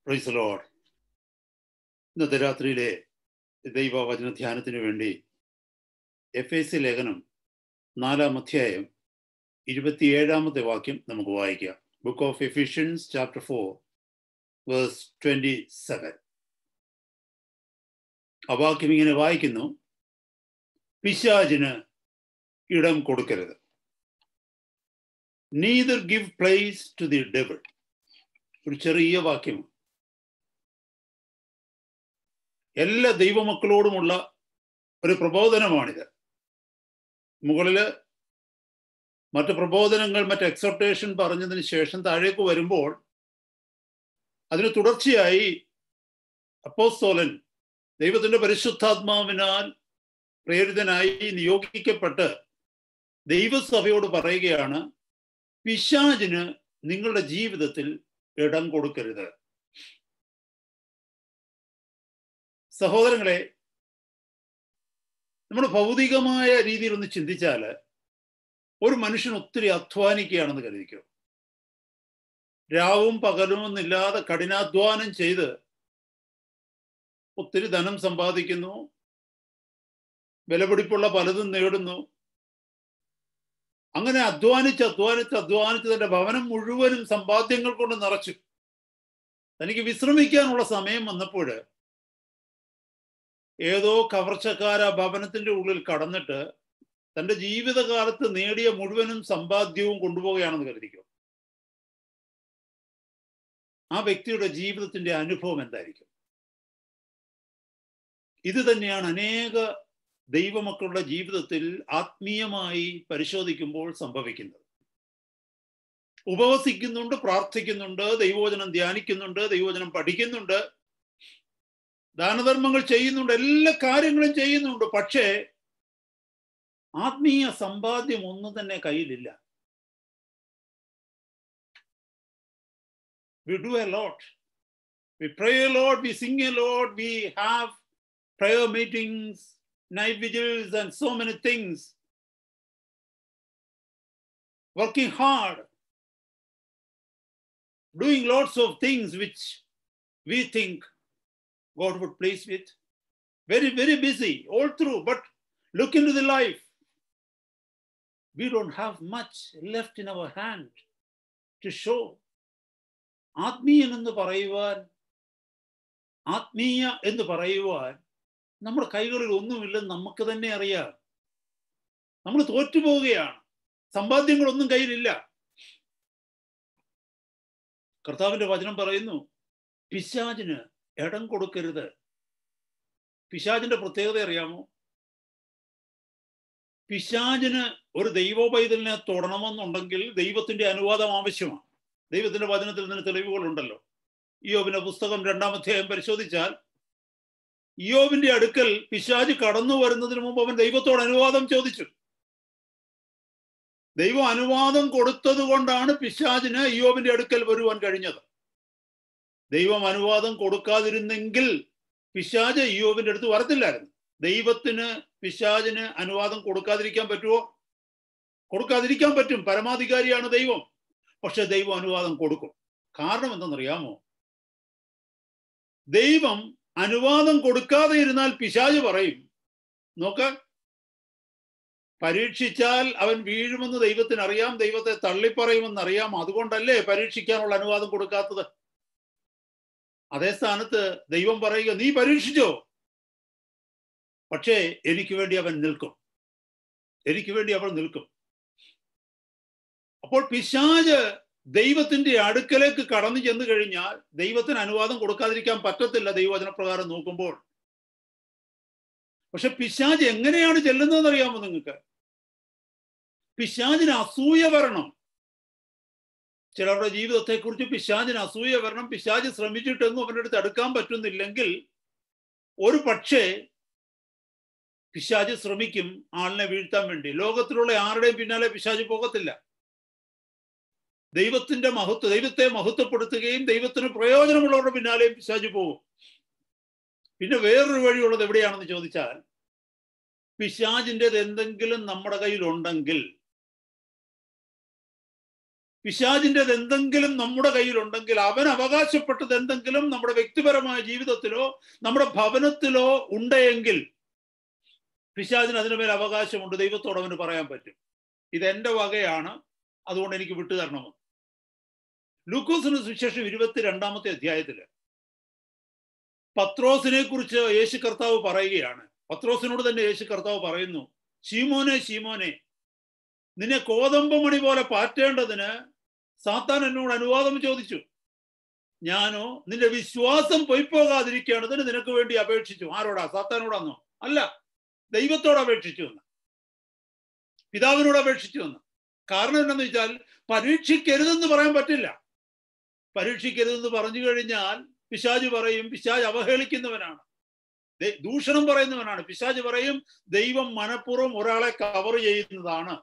Praise the Lord. ഇന്നത്തെ രാത്രിയിലെ ദൈവവചന ധ്യാനത്തിന് വേണ്ടി എഫേസ്യ ലേഖനം 4-ാം അധ്യായം 27-ാമത്തെ വാക്യം നമുക്ക് വായിക്കാം. Book of Ephesians chapter 4 verse 27. ആ വാക്യം ഇങ്ങനെ വായിക്കുന്നു: പിശാചിന് ഇടം കൊടുക്കരുത്. neither give place to the devil. ഒരു ചെറിയ വാക്യം. എല്ലാ ദൈവമക്കളോടുമുള്ള ഒരു പ്രബോധനമാണിത്. മുകളില് മറ്റ് പ്രബോധനങ്ങൾ, മറ്റ് എക്സോർട്ടേഷൻ പറഞ്ഞതിന് ശേഷം താഴേക്ക് വരുമ്പോൾ അതിന് തുടർച്ചയായി അപ്പോസ്തലൻ ദൈവത്തിന്റെ പരിശുദ്ധാത്മാവിനാൽ പ്രേരിതനായി നിയോഗിക്കപ്പെട്ട് ദൈവസഭയോട് പറയുകയാണ്, പിശാചിന് നിങ്ങളുടെ ജീവിതത്തിൽ ഇടം കൊടുക്കരുത്. സഹോദരങ്ങളെ, നമ്മൾ ഭൗതികമായ രീതിയിൽ ഒന്ന് ചിന്തിച്ചാൽ ഒരു മനുഷ്യൻ ഒത്തിരി അധ്വാനിക്കുകയാണെന്ന് കരുതിക്കോ. രാവും പകലും ഒന്നില്ലാതെ കഠിനാധ്വാനം ചെയ്ത് ഒത്തിരി ധനം സമ്പാദിക്കുന്നു, വിലപിടിപ്പുള്ള പലതും നേടുന്നു. അങ്ങനെ അധ്വാനിച്ച് തന്റെ ഭവനം മുഴുവനും സമ്പാദ്യങ്ങൾ കൊണ്ട് നിറച്ചു. തനിക്ക് വിശ്രമിക്കാനുള്ള സമയം വന്നപ്പോൾ ഏതോ കവർച്ചക്കാർ ആ ഭവനത്തിന്റെ ഉള്ളിൽ കടന്നിട്ട് തന്റെ ജീവിതകാലത്ത് നേടിയ മുഴുവനും സമ്പാദ്യവും കൊണ്ടുപോവുകയാണെന്ന് കരുതിക്കും. ആ വ്യക്തിയുടെ ജീവിതത്തിന്റെ അനുഭവം എന്തായിരിക്കും? ഇത് തന്നെയാണ് അനേക ദൈവമക്കളുടെ ജീവിതത്തിൽ ആത്മീയമായി പരിശോധിക്കുമ്പോൾ സംഭവിക്കുന്നത്. ഉപവസിക്കുന്നുണ്ട്, പ്രാർത്ഥിക്കുന്നുണ്ട്, ദൈവവചനം ധ്യാനിക്കുന്നുണ്ട്, ദൈവവചനം പഠിക്കുന്നുണ്ട്, ദാനധർമ്മങ്ങൾ ചെയ്യുന്നുണ്ട്, എല്ലാ കാര്യങ്ങളും ചെയ്യുന്നുണ്ട്. പക്ഷേ ആത്മീയ സമ്പാദ്യം ഒന്നും തന്നെ കയ്യിലില്ല. We do a lot. We pray a lot, we sing a lot, we have prayer meetings, night vigils and so many things. Working hard, doing lots of things which we think God would please with. Very, very busy all through. But look into the life. We don't have much left in our hand to show. ആത്മീയൻ എന്ന് പറയുവാൻ, ആത്മീയ എന്ന് പറയുവാൻ നമ്മുടെ കൈകളിൽ ഒന്നുമില്ലെന്ന് നമുക്ക് തന്നെ അറിയാം. നമ്മൾ തോറ്റുപോവുകയാണ്. സമ്പാദ്യങ്ങളൊന്നും കയ്യിലില്ല. കർത്താവിന്റെ വചനം പറയുന്നു, പിശാചിന് ഇടം കൊടുക്കരുത്. പിശാചിന്റെ പ്രത്യേകത അറിയാമോ? പിശാചിന് ഒരു ദൈവോപൈതലിനെ തൊടണമെന്നുണ്ടെങ്കിൽ ദൈവത്തിന്റെ അനുവാദം ആവശ്യമാണ്. ദൈവത്തിന്റെ വചനത്തിൽ നിന്ന് തെളിവുകളുണ്ടല്ലോ. ഇയ്യോബിന്റെ പുസ്തകം 2-ാം അധ്യായം പരിശോധിച്ചാൽ ഇയ്യോബിന്റെ അടുക്കൽ പിശാച് കടന്നു വരുന്നതിന് മുമ്പ് അവൻ ദൈവത്തോട് അനുവാദം ചോദിച്ചു. ദൈവം അനുവാദം കൊടുത്തത് കൊണ്ടാണ് പിശാചിന് ഇയ്യോബിന്റെ അടുക്കൽ വരുവാൻ കഴിഞ്ഞത്. ദൈവം അനുവാദം കൊടുക്കാതിരുന്നെങ്കിൽ പിശാച് ഇയ്യോബിന്റെ അടുത്ത് വരത്തില്ലായിരുന്നു. ദൈവത്തിന് പിശാചിന് അനുവാദം കൊടുക്കാതിരിക്കാൻ പറ്റുമോ? കൊടുക്കാതിരിക്കാൻ പറ്റും. പരമാധികാരിയാണ് ദൈവം. പക്ഷെ ദൈവം അനുവാദം കൊടുക്കും. കാരണം എന്തെന്നറിയാമോ? ദൈവം അനുവാദം കൊടുക്കാതെ ഇരുന്നാൽ പിശാച് പറയും, നോക്ക്, പരീക്ഷിച്ചാൽ അവൻ വീഴുമെന്ന് ദൈവത്തിന് അറിയാം, ദൈവത്തെ തള്ളിപ്പറയുമെന്നറിയാം, അതുകൊണ്ടല്ലേ പരീക്ഷിക്കാനുള്ള അനുവാദം കൊടുക്കാത്തത്. അതേ സ്ഥാനത്ത് ദൈവം പറയുക, നീ പരീക്ഷിച്ചോ, പക്ഷേ എനിക്ക് വേണ്ടി അവൻ നിൽക്കും, എനിക്ക് വേണ്ടി അവൾ നിൽക്കും. അപ്പോൾ പിശാച് ദൈവത്തിന്റെ അടുക്കലേക്ക് കടന്നു ചെന്ന് കഴിഞ്ഞാൽ ദൈവത്തിന് അനുവാദം കൊടുക്കാതിരിക്കാൻ പറ്റത്തില്ല ദൈവവചനപ്രകാരം നോക്കുമ്പോൾ. പക്ഷെ പിശാച് എങ്ങനെയാണ് ചെല്ലുന്നതെന്ന് അറിയാമോ നിങ്ങൾക്ക്? പിശാചിന് അസൂയ വരണം. ചിലരുടെ ജീവിതത്തെക്കുറിച്ച് പിശാചിന് അസൂയ വരണം. പിശാച് ശ്രമിച്ചിട്ടൊന്നും അവരുടെ അടുത്ത് അടുക്കാൻ പറ്റുന്നില്ലെങ്കിൽ ഒരു പക്ഷേ പിശാച് ശ്രമിക്കും ആളിനെ വീഴ്ത്താൻ വേണ്ടി. ലോകത്തിലുള്ള ആരുടെയും പിന്നാലെ പിശാച് പോകത്തില്ല. ദൈവത്തെ മഹത്വപ്പെടുത്തുകയും ദൈവത്തിന് പ്രയോജനമുള്ളവരുടെ പിന്നാലെയും പിശാച് പോകും. പിന്നെ വേറൊരു വഴിയുള്ളത് എവിടെയാണെന്ന് ചോദിച്ചാൽ, പിശാചിൻ്റെത് എന്തെങ്കിലും നമ്മുടെ കയ്യിലുണ്ടെങ്കിൽ പിശാചിൻ്റെത് എന്തെങ്കിലും നമ്മുടെ കയ്യിലുണ്ടെങ്കിൽ, അവൻ അവകാശപ്പെട്ടത് എന്തെങ്കിലും നമ്മുടെ വ്യക്തിപരമായ ജീവിതത്തിലോ നമ്മുടെ ഭവനത്തിലോ ഉണ്ടെങ്കിൽ പിശാചിന് അതിനുമേൽ അവകാശമുണ്ട്. ദൈവത്തോട് അവന് പറയാൻ പറ്റും, ഇതെന്റെ വകയാണ്, അതുകൊണ്ട് എനിക്ക് വിട്ടുതരണമെന്ന്. ലൂക്കോസിന് സുവിശേഷം 22-ാമത്തെ അധ്യായത്തില് പത്രോസിനെ കുറിച്ച് യേശു കർത്താവ് പറയുകയാണ്. പത്രോസിനോട് തന്നെ യേശു കർത്താവ് പറയുന്നു, ശീമോനെ ശീമോനെ, നിന്നെ കോതമ്പ് മണി പോലെ പാറ്റേണ്ടതിന് സാത്താൻ എന്നോട് അനുവാദം ചോദിച്ചു. ഞാനോ നിന്റെ വിശ്വാസം പൊയ്പോകാതിരിക്കേണ്ടതിന് നിനക്ക് വേണ്ടി അപേക്ഷിച്ചു. ആരോടാ? സാത്താനോടാന്നോ? അല്ല, ദൈവത്തോട് അപേക്ഷിച്ചു എന്ന്, പിതാവിനോട് അപേക്ഷിച്ചു എന്ന്. കാരണം എന്താണെന്ന് വെച്ചാൽ, പരീക്ഷിക്കരുതെന്ന് പറയാൻ പറ്റില്ല. പരീക്ഷിക്കരുതെന്ന് പറഞ്ഞു കഴിഞ്ഞാൽ പിശാച് പറയും പിശാച് അവഹേളിക്കുന്നവനാണ്, ദൂഷണം പറയുന്നവനാണ്. പിശാച് പറയും ദൈവം മനഃപൂർവ്വം ഒരാളെ കവർ ചെയ്യുന്നതാണ്,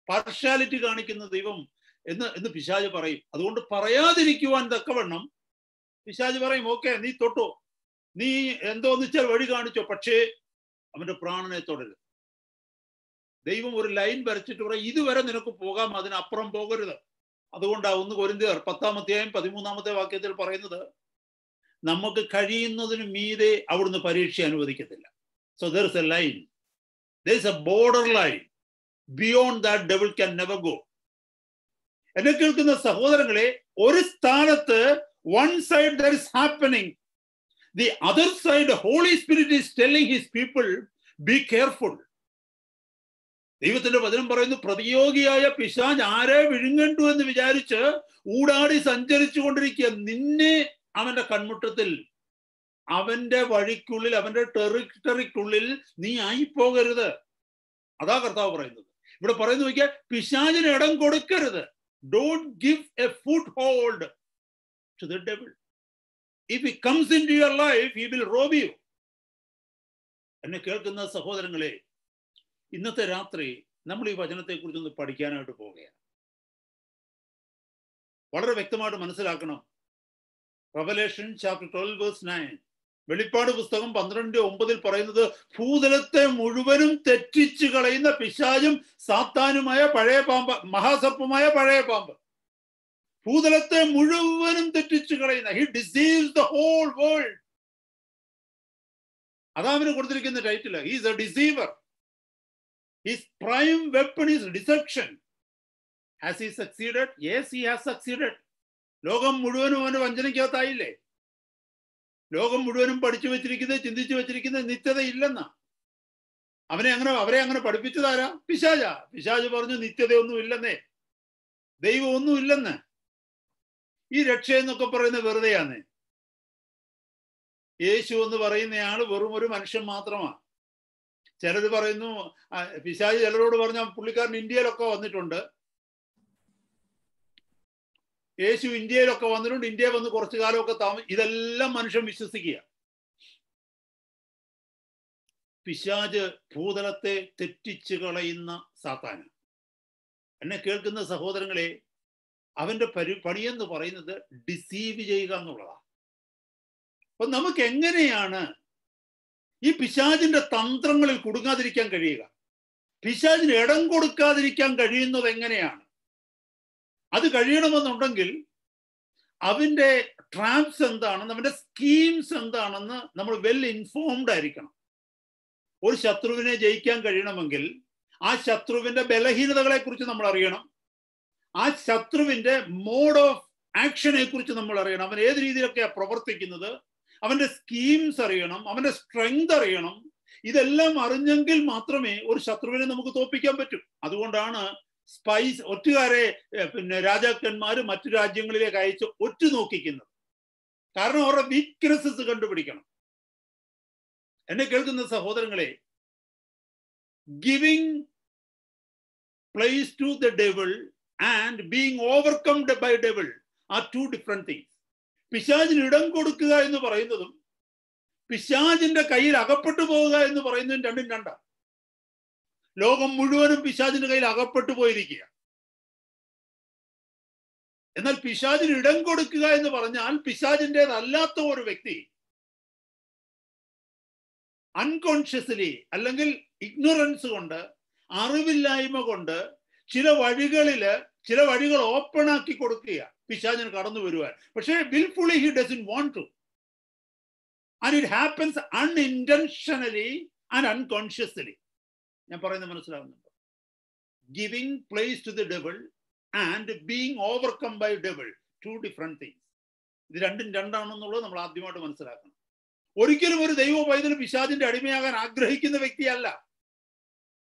പാർഷ്യാലിറ്റി കാണിക്കുന്ന ദൈവം എന്ന് പിശാച് പറയും. അതുകൊണ്ട് പറയാതിരിക്കുവാൻ തക്കവണ്ണം പിശാച് പറയും, ഓക്കെ നീ തൊട്ടോ, നീ എന്തോന്ന് വെച്ചാൽ വഴി കാണിച്ചോ, പക്ഷേ അവന്റെ പ്രാണനെ തൊടരുത്. ദൈവം ഒരു ലൈൻ വരച്ചിട്ട് പറയും, ഇതുവരെ നിനക്ക് പോകാം, അതിനപ്പുറം പോകരുത്. അതുകൊണ്ടാണ് 1 കൊരിന്ത്യർ 10-ാം അധ്യായം 13-ാമത്തെ വാക്യത്തിൽ പറയുന്നത്, നമുക്ക് കഴിയുന്നതിന് മീതെ അവിടുന്ന് പരീക്ഷ അനുവദിക്കത്തില്ല. So there is a line, there is a border line, beyond that devil can never go. എന്നെ കേൾക്കുന്ന സഹോദരങ്ങളെ, ഒരു സ്ഥാനത്ത് one side there is happening, the other side Holy Spirit is telling his people be careful. ദൈവത്തിന്റെ വചനം പറയുന്നു, പ്രതിയോഗിയായ പിശാച് ആരെ വിഴുങ്ങണ്ടു എന്ന് വിചാരിച്ച് ഊടാടി സഞ്ചരിച്ചു കൊണ്ടിരിക്കുക. നിന്നെ അവന്റെ കൺമുട്ടത്തിൽ, അവന്റെ വഴിക്കുള്ളിൽ, അവന്റെ ടെറിട്ടറിക്കുള്ളിൽ നീ ആയിപ്പോകരുത്. അതാ കർത്താവ് പറയുന്നത്. ഇവിടെ പറയുന്നു നോക്കിയാൽ, പിശാചിന് ഇടം കൊടുക്കരുത്. Don't give a foothold to the devil. If he comes into your life he will rob you. എന്നെ കേൾക്കുന്ന സഹോദരങ്ങളെ, ഇന്നത്തെ രാത്രി നമ്മൾ ഈ വചനത്തെ കുറിച്ചൊന്ന് പഠിക്കാനായിട്ട് പോവുകയാണ്. വളരെ വ്യക്തമായിട്ട് മനസ്സിലാക്കണം. റെവലേഷൻ ചാപ്റ്റർ 12 verse 9, വെളിപ്പാട് പുസ്തകം 12:9 പറയുന്നത്, ഭൂതലത്തെ മുഴുവനും തെറ്റിച്ചു കളയുന്ന പിശാചും സാത്താനുമായ പഴയ പാമ്പ്, മഹാസർപ്പമായ പഴയ പാമ്പ്. ഭൂതലത്തെ മുഴുവനും തെറ്റിച്ചു കളയുന്ന, he deceives the whole world. അതാ അവന് കൊടുത്തിരിക്കുന്ന title. He is a deceiver. His prime weapon is deception. Has he succeeded? Yes, he has succeeded. ലോകം മുഴുവനും അവന് വഞ്ചനയ്ക്കകത്തായില്ലേ? ലോകം മുഴുവനും പഠിച്ചു വെച്ചിരിക്കുന്നത്, ചിന്തിച്ചു വെച്ചിരിക്കുന്നത് നിത്യത ഇല്ലെന്നാ. അവരെ അങ്ങനെ പഠിപ്പിച്ചതാരാ? പിശാചാ. പിശാച് പറഞ്ഞു നിത്യതയൊന്നും ഇല്ലെന്നേ, ദൈവം ഒന്നും ഇല്ലെന്ന്. ഈ രക്ഷ എന്നൊക്കെ പറയുന്നത് വെറുതെയാന്നേ. യേശു എന്ന് പറയുന്നയാൾ വെറും ഒരു മനുഷ്യൻ മാത്രമാണ്. ചിലർ പറയുന്നു, പിശാച് ചിലരോട് പറഞ്ഞ പുള്ളിക്കാരൻ ഇന്ത്യയിലൊക്കെ വന്നിട്ടുണ്ട്, യേശു ഇന്ത്യയിലൊക്കെ വന്നിട്ടുണ്ട്, ഇന്ത്യയിൽ വന്ന് കുറച്ചു കാലമൊക്കെ ഇതെല്ലാം മനുഷ്യൻ വിശ്വസിക്കുക. പിശാച് ഭൂതലത്തെ തെറ്റിച്ചു കളയുന്ന സാത്താൻ. എന്നെ കേൾക്കുന്ന സഹോദരങ്ങളെ, അവന്റെ പണിയെന്ന് പറയുന്നത് ഡിസീവ് ചെയ്യുക എന്നുള്ളതാണ്. അപ്പൊ നമുക്ക് എങ്ങനെയാണ് ഈ പിശാചിന്റെ തന്ത്രങ്ങളിൽ കുടുങ്ങാതിരിക്കാൻ കഴിയുക? പിശാചിന് ഇടം കൊടുക്കാതിരിക്കാൻ കഴിയുന്നത് എങ്ങനെയാണ്? അത് കഴിയണമെന്നുണ്ടെങ്കിൽ അവന്റെ ട്രാപ്സ് എന്താണെന്ന്, അവന്റെ സ്കീംസ് എന്താണെന്ന് നമ്മൾ വെൽ ഇൻഫോംഡ് ആയിരിക്കണം. ഒരു ശത്രുവിനെ ജയിക്കാൻ കഴിയണമെങ്കിൽ ആ ശത്രുവിന്റെ ബലഹീനതകളെ കുറിച്ച് നമ്മൾ അറിയണം. ആ ശത്രുവിന്റെ മോഡ് ഓഫ് ആക്ഷനെ കുറിച്ച് നമ്മൾ അറിയണം. അവൻ ഏത് രീതിയിലൊക്കെയാണ് പ്രവർത്തിക്കുന്നത്, അവന്റെ സ്കീംസ് അറിയണം, അവന്റെ സ്ട്രെങ്ത് അറിയണം. ഇതെല്ലാം അറിഞ്ഞെങ്കിൽ മാത്രമേ ഒരു ശത്രുവിനെ നമുക്ക് തോൽപ്പിക്കാൻ പറ്റൂ. അതുകൊണ്ടാണ് സ്പൈസ് ഒറ്റുകാരെ രാജാക്കന്മാർ മറ്റു രാജ്യങ്ങളിലേക്ക് അയച്ച് ഒറ്റു നോക്കിക്കുന്നത്. കാരണം അവരുടെ വീക്ക്നെസ്സസ് കണ്ടുപിടിക്കണം. എന്നെ കേൾക്കുന്ന സഹോദരങ്ങളെ, giving place to the devil and being overcomed by devil are two different things. പിശാചിന് ഇടം കൊടുക്കുക എന്ന് പറയുന്നതും പിശാചിന്റെ കയ്യിൽ അകപ്പെട്ടു പോവുക എന്ന് പറയുന്നതും രണ്ടും രണ്ടാണ്. ലോകം മുഴുവനും പിശാചിന്റെ കയ്യിൽ അകപ്പെട്ടു പോയിരിക്കുക. എന്നാൽ പിശാചിന് ഇടം കൊടുക്കുക എന്ന് പറഞ്ഞാൽ പിശാചിൻ്റെതല്ലാത്ത ഒരു വ്യക്തി അൺകോൺഷ്യസ്ലി അല്ലെങ്കിൽ ഇഗ്നോറൻസ് കൊണ്ട്, അറിവില്ലായ്മ കൊണ്ട് ചില വഴികളില് ചില വഴികൾ ഓപ്പൺ ആക്കി കൊടുക്കുക പിശാചിന് കടന്നു വരുവാൻ. പക്ഷേ wilfully he doesn't want to. And it happens unintentionally and unconsciously. ഞാൻ പറയുന്നത് മനസ്സിലാവുന്നുണ്ടോ? Giving place to the devil and being overcome by devil, two different things. ഇത് രണ്ടും രണ്ടാണെന്നുള്ളത് നമ്മൾ ആദ്യമായിട്ട് മനസ്സിലാക്കണം. ഒരിക്കലും ഒരു ദൈവ പൈതൽ പിശാചിന്റെ അടിമയാകാൻ ആഗ്രഹിക്കുന്ന വ്യക്തിയല്ല.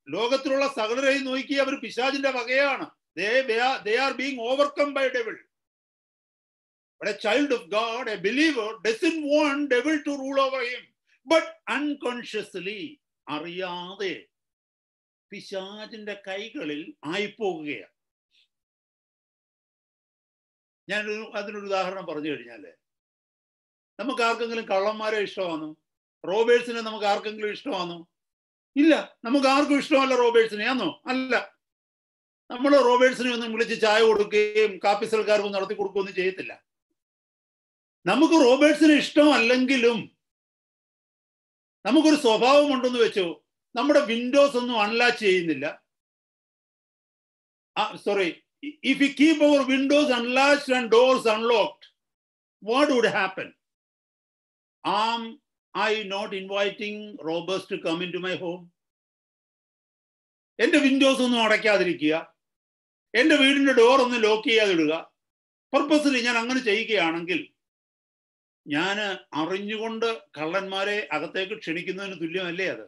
ലോകത്തിലുള്ള സകലരെയും നോക്കി അവർ പിശാചിന്റെ വകയാണ്. They are being overcome by devil. But a child of God, a believer, doesn't want devil to rule over him. But unconsciously, അറിയാതെ പിശാചിന്റെ കൈകളിൽ ആയിപ്പോകുകയാണ്. ഞാൻ അതിനൊരു ഉദാഹരണം പറഞ്ഞു കഴിഞ്ഞാല്, നമുക്ക് ആർക്കെങ്കിലും കള്ളന്മാരെ ഇഷ്ടമാണോ? റോബേഴ്സിനെ നമുക്ക് ആർക്കെങ്കിലും ഇഷ്ടമാണോ? ഇല്ല, നമുക്ക് ആർക്കും ഇഷ്ടമല്ല റോബേഴ്സിനെ. ആണോ? അല്ല. നമ്മൾ റോബേഴ്സിനെ ഒന്നും വിളിച്ച് ചായ കൊടുക്കുകയും കാപ്പി സൽക്കാരവും നടത്തി കൊടുക്കുകയൊന്നും ചെയ്യത്തില്ല. നമുക്ക് റോബേഴ്സിനെ ഇഷ്ടമല്ലെങ്കിലും നമുക്കൊരു സ്വഭാവം ഉണ്ടെന്ന് വെച്ചോ, നമ്മുടെ വിൻഡോസ് ഒന്നും അൺലാച്ച് ചെയ്യുന്നില്ല. Sorry, if we keep our windows unlatched and doors unlocked, what would happen? Am I not inviting robbers to come into my home? എൻ്റെ വിൻഡോസ് ഒന്നും അടയ്ക്കാതിരിക്കുക, എൻ്റെ വീടിൻ്റെ ഡോർ ഒന്ന് ലോക്ക് ചെയ്യാതിടുക. പർപ്പസ്ലി ഞാൻ അങ്ങനെ ചെയ്യുകയാണെങ്കിൽ ഞാൻ അറിഞ്ഞുകൊണ്ട് കള്ളന്മാരെ അകത്തേക്ക് ക്ഷണിക്കുന്നതിന് തുല്യമല്ലേ അത്?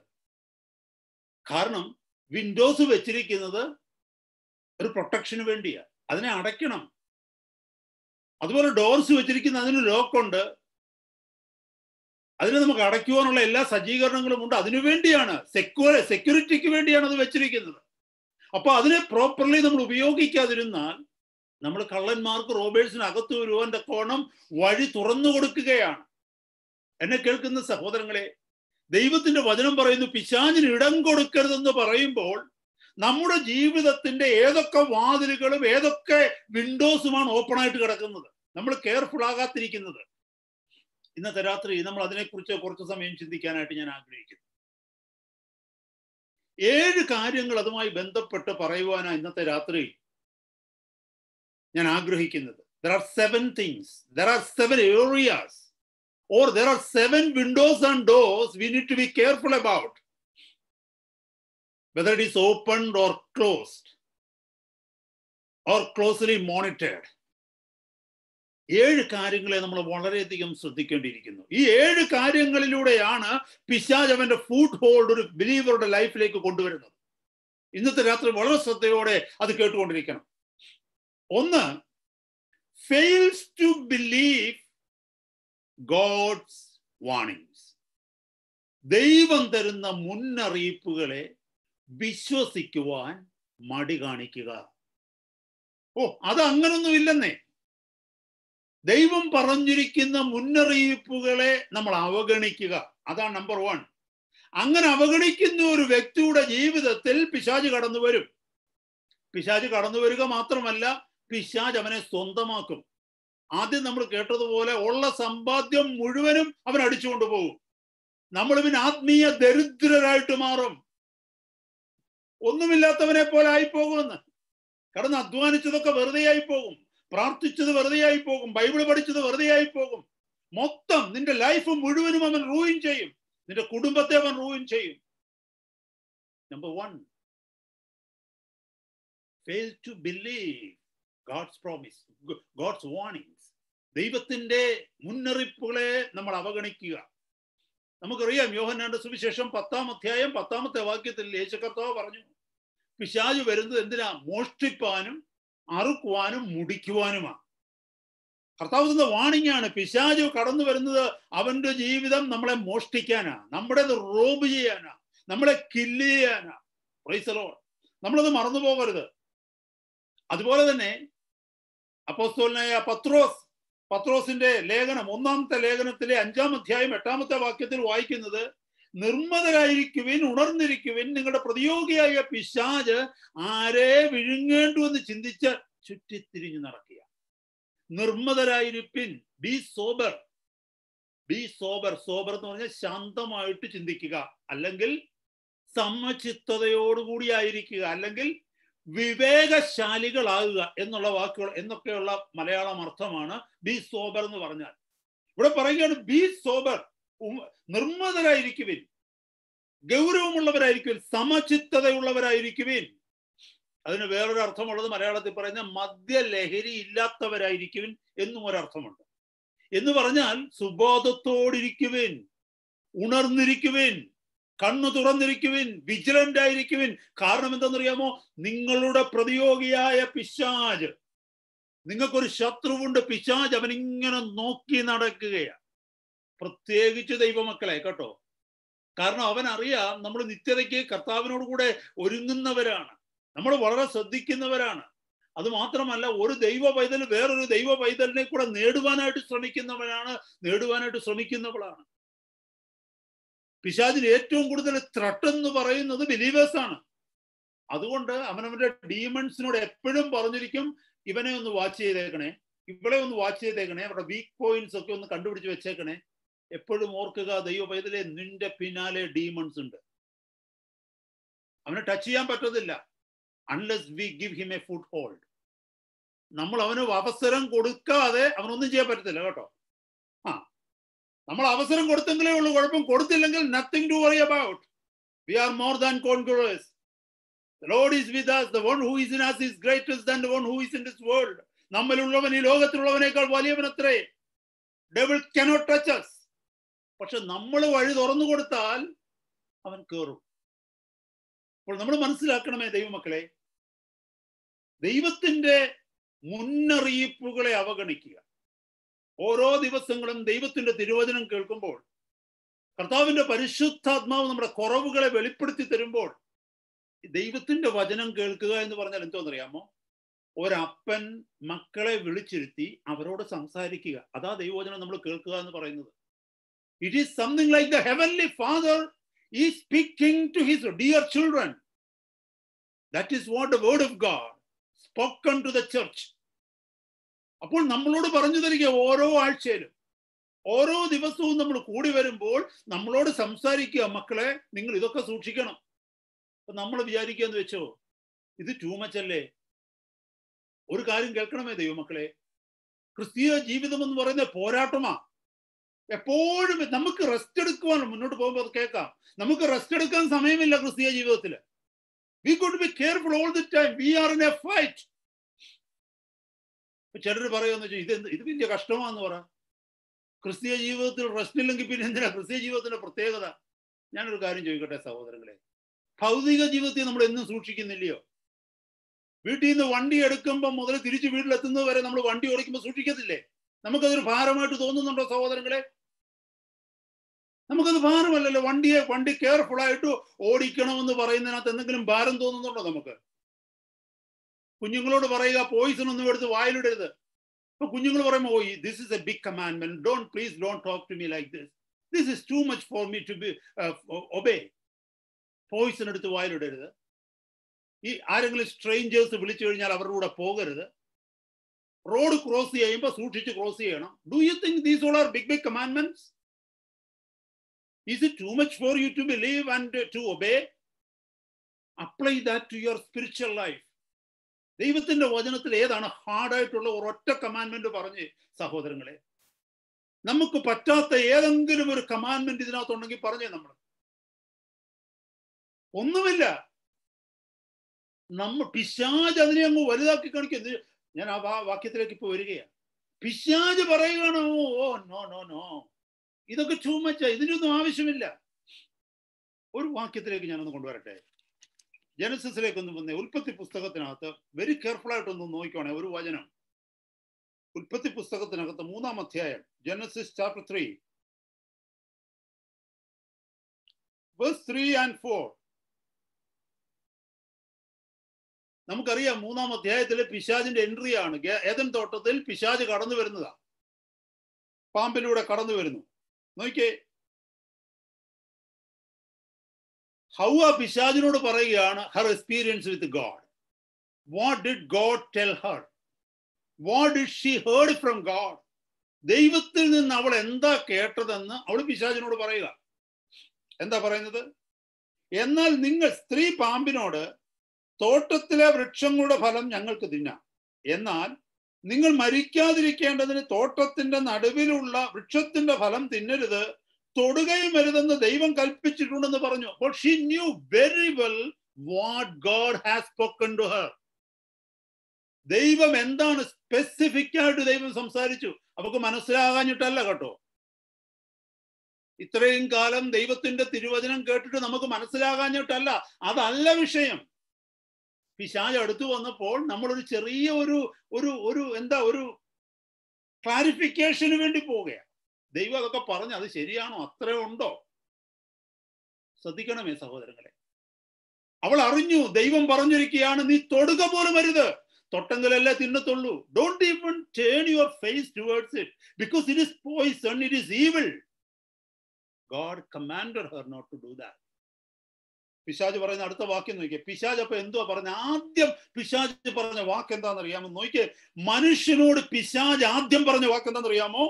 കാരണം വിൻഡോസ് വെച്ചിരിക്കുന്നത് ഒരു പ്രൊട്ടക്ഷന് വേണ്ടിയാ, അതിനെ അടയ്ക്കണം. അതുപോലെ ഡോർസ് വെച്ചിരിക്കുന്ന അതിന് ലോക്കുണ്ട്, അതിനെ നമുക്ക് അടയ്ക്കുവാനുള്ള എല്ലാ സജ്ജീകരണങ്ങളും ഉണ്ട്. അതിനു വേണ്ടിയാണ്, സെക്യൂരിറ്റിക്ക് വേണ്ടിയാണ് അത് വെച്ചിരിക്കുന്നത്. അപ്പൊ അതിനെ പ്രോപ്പർലി നമ്മൾ ഉപയോഗിക്കാതിരുന്നാൽ നമ്മൾ കള്ളന്മാർക്ക് റോബേഴ്സിന് അകത്ത് വരുവാൻ തക്കോണം വഴി തുറന്നു കൊടുക്കുകയാണ്. എന്നെ കേൾക്കുന്ന സഹോദരങ്ങളെ, ദൈവത്തിന്റെ വചനം പറയുന്നു പിശാചിന് ഇടം കൊടുക്കരുതെന്ന് പറയുമ്പോൾ നമ്മുടെ ജീവിതത്തിന്റെ ഏതൊക്കെ വാതിലുകളും ഏതൊക്കെ വിൻഡോസുമാണ് ഓപ്പൺ ആയിട്ട് കിടക്കുന്നത്, നമ്മൾ കെയർഫുൾ ആകാത്തിരിക്കുന്നത്. ഇന്നത്തെ രാത്രി നമ്മൾ അതിനെക്കുറിച്ച് കുറച്ച് സമയം ചിന്തിക്കാനായിട്ട് ഞാൻ ആഗ്രഹിക്കുന്നു. 7 കാര്യങ്ങൾ അതുമായി ബന്ധപ്പെട്ട് പറയുവാനാണ് ഇന്നത്തെ രാത്രി ഞാൻ ആഗ്രഹിക്കുന്നത്. There are 7 things, there are 7 areas, or there are 7 windows and doors we need to be careful about, whether it is opened or closed or closely monitored. 7 കാര്യങ്ങളെ നമ്മൾ വളരെയധികം ശ്രദ്ധിക്കേണ്ടിയിരിക്കുന്നു. ഈ 7 കാര്യങ്ങളിലൂടെയാണ് പിശാച് അവന്റെ ഫുട് ഹോൾഡ് ഒരു ബിലീവറുടെ ലൈഫിലേക്ക് കൊണ്ടുവരുന്നത്. ഇന്നത്തെ രാത്രി വളരെ ശ്രദ്ധയോടെ അത് കേട്ടുകൊണ്ടിരിക്കണം. 1, fails to believe God's warnings. ദൈവം തരുന്ന മുന്നറിയിപ്പുകളെ വിശ്വസിക്കുവാൻ മടി കാണിക്കുക. അത് അങ്ങനൊന്നും ഇല്ലെന്നേ. ദൈവം പറഞ്ഞിരിക്കുന്ന മുന്നറിയിപ്പുകളെ നമ്മൾ അവഗണിക്കുക, അതാണ് നമ്പർ 1. അങ്ങനെ അവഗണിക്കുന്ന ഒരു വ്യക്തിയുടെ ജീവിതത്തിൽ പിശാച് കടന്നു വരും. പിശാച് കടന്നു വരിക മാത്രമല്ല, പിശാച് അവനെ സ്വന്തമാക്കും. ആദ്യം നമ്മൾ കേട്ടതുപോലെ ഉള്ള സമ്പാദ്യം മുഴുവനും അവൻ അടിച്ചുകൊണ്ട് പോകും. നമ്മൾ പിന്നെ ആത്മീയ ദരിദ്രരായിട്ട് മാറും. ഒന്നുമില്ലാത്തവനെ പോലെ ആയിപ്പോകുമെന്ന്. കടന്ന് അധ്വാനിച്ചതൊക്കെ വെറുതെ ആയി പോകും, പ്രാർത്ഥിച്ചത് വെറുതെ ആയി പോകും, ബൈബിൾ പഠിച്ചത് വെറുതെ ആയി പോകും. മൊത്തം നിന്റെ ലൈഫ് മുഴുവനും അവൻ റൂയിൻ ചെയ്യും, നിന്റെ കുടുംബത്തെ അവൻ റൂയിൻ ചെയ്യും. Number 1, fail to believe God's promise, God's warnings. ദൈവത്തിന്റെ മുന്നറിയിപ്പുകളെ നമ്മൾ അവഗണിക്കുക. നമുക്കറിയാം, യോഹന്നാന്റെ സുവിശേഷം 10-ാം അധ്യായം 10-ാമത്തെ വാക്യത്തിൽ യേശു കർത്താവ് പറഞ്ഞു, പിശാച് വരുന്നത് എന്തിനാ? മോഷ്ടിപ്പാനും അറുക്കുവാനും മുടിക്കുവാനുമാണ്. കർത്താവ് തന്ന വാണിംഗ് ആണ്. പിശാച് കടന്നു വരുന്നത് അവന്റെ ജീവിതം നമ്മളെ മോഷ്ടിക്കാനാ, നമ്മുടേത് റോബ് ചെയ്യാനാ, നമ്മളെ കില്ല് ചെയ്യാനാ. Praise the Lord. നമ്മളത് മറന്നു പോകരുത്. അതുപോലെ തന്നെ അപ്പോസ്തലനായ പത്രോസിന്റെ ലേഖനം, 1-ാമത്തെ ലേഖനത്തിലെ 5-ാം അധ്യായം 8-ാമത്തെ വാക്യത്തിൽ വായിക്കുന്നത്, നിർമ്മതരായിരിക്കുവിൻ, ഉണർന്നിരിക്കുവിൻ, നിങ്ങളുടെ പ്രതിയോഗിയായ പിശാച് ആരെ വിഴുങ്ങേണ്ടു എന്ന് ചിന്തിച്ച് ചുറ്റിത്തിരിഞ്ഞു നടക്കുക. നിർമ്മതരായിരിപ്പിൻ, ബി സോബർ. സോബർ എന്ന് പറഞ്ഞാൽ ശാന്തമായിട്ട് ചിന്തിക്കുക, അല്ലെങ്കിൽ സമചിത്തതയോടുകൂടി ആയിരിക്കുക, അല്ലെങ്കിൽ വിവേകശാലികളാകുക എന്നുള്ള വാക്കുകൾ എന്നൊക്കെയുള്ള മലയാളം അർത്ഥമാണ് ബി സോബർ എന്ന് പറഞ്ഞാൽ. ഇവിടെ പറയുകയാണ് ബി സോബർ, നിർമ്മതരായിരിക്കുവിൻ, ഗൗരവമുള്ളവരായിരിക്കുവിൻ, സമചിത്തതയുള്ളവരായിരിക്കുവിൻ. അതിന് വേറൊരു അർത്ഥമുള്ളത് മലയാളത്തിൽ പറയുന്ന മദ്യലഹരി ഇല്ലാത്തവരായിരിക്കുവിൻ എന്നും ഒരർത്ഥമുണ്ട്. എന്ന് പറഞ്ഞാൽ സുബോധത്തോടിരിക്കുവിൻ, ഉണർന്നിരിക്കുവിൻ, കണ്ണു തുറന്നിരിക്കുവിൻ, വിജിലന്റ് ആയിരിക്കുവിൻ. കാരണം എന്തെന്നറിയാമോ? നിങ്ങളുടെ പ്രതിയോഗിയായ പിശാച്, നിങ്ങൾക്കൊരു ശത്രുവുണ്ട്, പിശാച്. അവൻ ഇങ്ങനെ നോക്കി നടക്കുകയാണ്, പ്രത്യേകിച്ച് ദൈവമക്കളെ കേട്ടോ. കാരണം അവൻ അറിയാം നമ്മൾ നിത്യതയ്ക്ക് കർത്താവിനോട് കൂടെ ഒരുങ്ങുന്നവരാണ്, നമ്മൾ വളരെ ശ്രദ്ധിക്കുന്നവരാണ്. അത് മാത്രമല്ല, ഒരു ദൈവ പൈതൽ വേറൊരു ദൈവ പൈതലിനെ കൂടെ നേടുവാനായിട്ട് ശ്രമിക്കുന്നവളാണ്. പിശാചിന് ഏറ്റവും കൂടുതൽ ത്രട്ട് എന്ന് പറയുന്നത് ബിലീവേഴ്സ് ആണ്. അതുകൊണ്ട് അവനവന്റെ ഡീമൺസിനോട് എപ്പോഴും പറഞ്ഞിരിക്കും, ഇവനെ ഒന്ന് വാച്ച് ചെയ്തേക്കണേ, ഇവളെ ഒന്ന് വാച്ച് ചെയ്തേക്കണേ, അവരുടെ വീക്ക് പോയിന്റ്സ് ഒക്കെ ഒന്ന് കണ്ടുപിടിച്ച് വെച്ചേക്കണേ. എപ്പോഴും ഓർക്കുക, ദൈവ പൈതലെ, നിന്റെ പിന്നാലെ ഡീമൺസ് ഉണ്ട്. അവനെ ടച്ച് ചെയ്യാൻ പറ്റത്തില്ല unless we give him A food hold. നമ്മൾ അവന് അവസരം കൊടുക്കാതെ അവനൊന്നും ചെയ്യാൻ പറ്റത്തില്ല കേട്ടോ. നമ്മൾ അവസരം കൊടുത്തെങ്കിലേ ഉള്ളൂ കുഴപ്പം. കൊടുത്തില്ലെങ്കിൽ nothing to worry about. We are more than conquerors. The Lord is with us. The one who is in us is greater than the one who is in this world. നമ്മളുള്ളവൻ ഈ ലോകത്തിലുള്ളവനേക്കാൾ വലിയവനത്രേ. Devil cannot touch us. പക്ഷെ നമ്മൾ വഴി തുറന്നു കൊടുത്താൽ അവൻ കയറും. അപ്പോൾ നമ്മൾ മനസ്സിലാക്കണമേ ദൈവമക്കളെ, ദൈവത്തിന്റെ മുന്നറിയിപ്പുകളെ അവഗണിക്കുക. ഓരോ ദിവസങ്ങളും ദൈവത്തിന്റെ തിരുവചനം കേൾക്കുമ്പോൾ, കർത്താവിന്റെ പരിശുദ്ധാത്മാവ് നമ്മുടെ കുറവുകളെ വെളിപ്പെടുത്തി തരുമ്പോൾ, ദൈവത്തിന്റെ വചനം കേൾക്കുക എന്ന് പറഞ്ഞാൽ എന്തോന്നറിയാമോ? ഒരപ്പൻ മക്കളെ വിളിച്ചിരുത്തി അവരോട് സംസാരിക്കുക. അതാ ദൈവവചനം നമ്മൾ കേൾക്കുക എന്ന് പറയുന്നത്. It is something like the heavenly Father is speaking to his dear children. That is what the word of God spoken to the church. അപ്പോൾ നമ്മളോട് പറഞ്ഞു തരിക, ഓരോ ആഴ്ചയിലും ഓരോ ദിവസവും നമ്മൾ കൂടി വരുമ്പോൾ നമ്മളോട് സംസാരിക്കുക, മക്കളെ നിങ്ങൾ ഇതൊക്കെ സൂക്ഷിക്കണം. അപ്പൊ നമ്മൾ വിചാരിക്കാന്ന് വെച്ചോ, ഇത് ടൂ മച്ച് അല്ലേ? ഒരു കാര്യം കേൾക്കണമേ ദൈവമക്കളെ, ക്രിസ്തീയ ജീവിതം എന്ന് പറയുന്നത് പോരാട്ടമാ. എപ്പോഴും നമുക്ക് റെസ്റ്റ് എടുക്കുവാൻ മുന്നോട്ട് പോകുമ്പോൾ അത് കേൾക്കാം. നമുക്ക് റെസ്റ്റ് എടുക്കാൻ സമയമില്ല ക്രിസ്തീയ ജീവിതത്തിൽ. We got to be careful all the time. We are in a fight. ചിലർ പറയുമെന്ന് വെച്ചാൽ ഇത് വലിയ കഷ്ടമാണെന്ന് പറ. ക്രിസ്തീയ ജീവിതത്തിൽ റെസ്റ്റ് ഇല്ലെങ്കിൽ പിന്നെ എന്തിനാ ക്രിസ്തീയ ജീവിതത്തിന്റെ പ്രത്യേകത? ഞാനൊരു കാര്യം ചോദിക്കട്ടെ സഹോദരങ്ങളെ, ഭൗതിക ജീവിതത്തിൽ നമ്മൾ എന്നും സൂക്ഷിക്കുന്നില്ലയോ? വീട്ടിൽ നിന്ന് വണ്ടി എടുക്കുമ്പോൾ മുതൽ തിരിച്ച് വീട്ടിലെത്തുന്നത് വരെ നമ്മൾ വണ്ടി ഓടിക്കുമ്പോൾ സൂക്ഷിക്കത്തില്ലേ? നമുക്കതൊരു ഭാരമായിട്ട് തോന്നുന്നുണ്ടോ സഹോദരങ്ങളെ? നമുക്കത് ഭാരമല്ലല്ലോ. വണ്ടി കെയർഫുൾ ആയിട്ട് ഓടിക്കണമെന്ന് പറയുന്നതിനകത്ത് എന്തെങ്കിലും ഭാരം തോന്നുന്നുണ്ടോ നമുക്ക്? കുഞ്ഞുങ്ങളോട് പറയുക, പോയിസൺ ഒന്നും എടുത്ത് വായിലിടരുത്. അപ്പൊ കുഞ്ഞുങ്ങൾ പറയുമ്പോൾ, oh this is a big commandment, please don't talk to me like this is too much for me to be obey. Poison എടുത്ത് വായിലിടരുത്. ഈ ആരെങ്കിലും സ്ട്രേഞ്ചേഴ്സ് വിളിച്ചു കഴിഞ്ഞാൽ അവരുടെ കൂടെ പോകരുത്. റോഡ് ക്രോസ് ചെയ്യുമ്പോൾ സൂക്ഷിച്ച് ക്രോസ് ചെയ്യണം. Do you think these all are big commandments? Is it too much for you to believe and to obey? Apply that to your spiritual life. ദൈവത്തിന്റെ വചനത്തിൽ ഏതാണ് ഹാർഡായിട്ടുള്ള ഒരൊറ്റ കമാൻഡ്മെന്റ് പറഞ്ഞ് സഹോദരങ്ങളെ? നമുക്ക് പറ്റാത്ത ഏതെങ്കിലും ഒരു കമാൻഡ്മെന്റ് ഇതിനകത്തുണ്ടെങ്കിൽ പറഞ്ഞേ. നമ്മൾ ഒന്നുമില്ല. പിശാച് അതിനെ അങ്ങ് വലുതാക്കി കാണിക്കുന്നത്. ഞാൻ ആ വാക്യത്തിലേക്ക് ഇപ്പൊ വരികയാണ്. പിശാച് പറയുകയാണ്, ഓ നോ നോ നോ, ഇതൊക്കെ ടൂ മച്ചാ, ഇതിനൊന്നും ആവശ്യമില്ല. ഒരു വാക്യത്തിലേക്ക് ഞാനൊന്ന് കൊണ്ടുവരട്ടെ. ജനസിസിലേക്ക് ഒന്ന് വന്നേ. ഉൽപ്പത്തി പുസ്തകത്തിനകത്ത് വെരി കെയർഫുൾ ആയിട്ടൊന്ന് നോക്കിക്കോണേ. ഒരു വചനം ഉൽപ്പത്തി പുസ്തകത്തിനകത്ത് 3-ാം അധ്യായം, ജനസിസ് ചാപ്റ്റർ 3 verse 3 and 4. നമുക്കറിയാം 3-ാം അധ്യായത്തിലെ പിശാചിന്റെ എൻട്രി ആണ്. ഏദൻ തോട്ടത്തിൽ പിശാച് കടന്നു വരുന്നതാ, പാമ്പിലൂടെ കടന്നു വരുന്നു. നോക്കിയേ, ഹൗവ പിശാചിനോട് പറയുകയാണ് Har experience with God. What did God tell her? What did she heard from God? ദൈവത്തിൽ നിന്ന് അവൾ എന്താ കേട്ടതെന്ന് അവൾ പിശാചിനോട് പറയുക. എന്താ പറയുന്നത്? എന്നാൽ നിങ്ങൾ സ്ത്രീ പാമ്പിനോട് തോട്ടത്തിലെ വൃക്ഷങ്ങളുടെ ഫലം ഞങ്ങൾക്ക് തിന്നാം. എന്നാൽ നിങ്ങൾ മരിക്കാതിരിക്കേണ്ടതിന് തോട്ടത്തിന്റെ നടുവിലുള്ള വൃക്ഷത്തിന്റെ ഫലം തിന്നരുത്, തൊടുകയും വരുതെന്ന് ദൈവം കൽപ്പിച്ചിട്ടുണ്ടെന്ന് പറഞ്ഞു. അപ്പോൾ she knew very well what God has spoken to her. ദൈവം എന്താണ് സ്പെസിഫിക് ആയിട്ട് ദൈവം സംസാരിച്ചു. അവർക്ക് മനസ്സിലാകാഞ്ഞിട്ടല്ല കേട്ടോ. ഇത്രയും കാലം ദൈവത്തിന്റെ തിരുവചനം കേട്ടിട്ട് നമുക്ക് മനസ്സിലാകാഞ്ഞിട്ടല്ല, അതല്ല വിഷയം. പിശാച് അടുത്തു വന്നപ്പോൾ നമ്മളൊരു ചെറിയ ഒരു ക്ലാരിഫിക്കേഷന് വേണ്ടി പോവുകയാണ്. ദൈവം അതൊക്കെ പറഞ്ഞു, അത് ശരിയാണോ, അത്രേ ഉണ്ടോ? ശ്രദ്ധിക്കണമേ സഹോദരങ്ങളെ. അവൾ അറിഞ്ഞു, ദൈവം പറഞ്ഞിരിക്കുകയാണ്, നീ തൊടുക പോലും അരുത്, തൊട്ടെങ്കിലല്ലേ തിന്നത്തുള്ളൂ. Don't even turn your face towards it because it is poison, it is evil. God commanded her not to do that. പിശാച് പറയുന്ന അടുത്ത വാക്യം നോക്കിയേ. പിശാച് അപ്പൊ എന്തുവാ പറഞ്ഞ? ആദ്യം പിശാച് പറഞ്ഞ വാക്ക് എന്താണെന്നറിയാമോ? നോക്കിയേ, മനുഷ്യനോട് പിശാച് ആദ്യം പറഞ്ഞ വാക്ക് എന്താണെന്നറിയാമോ?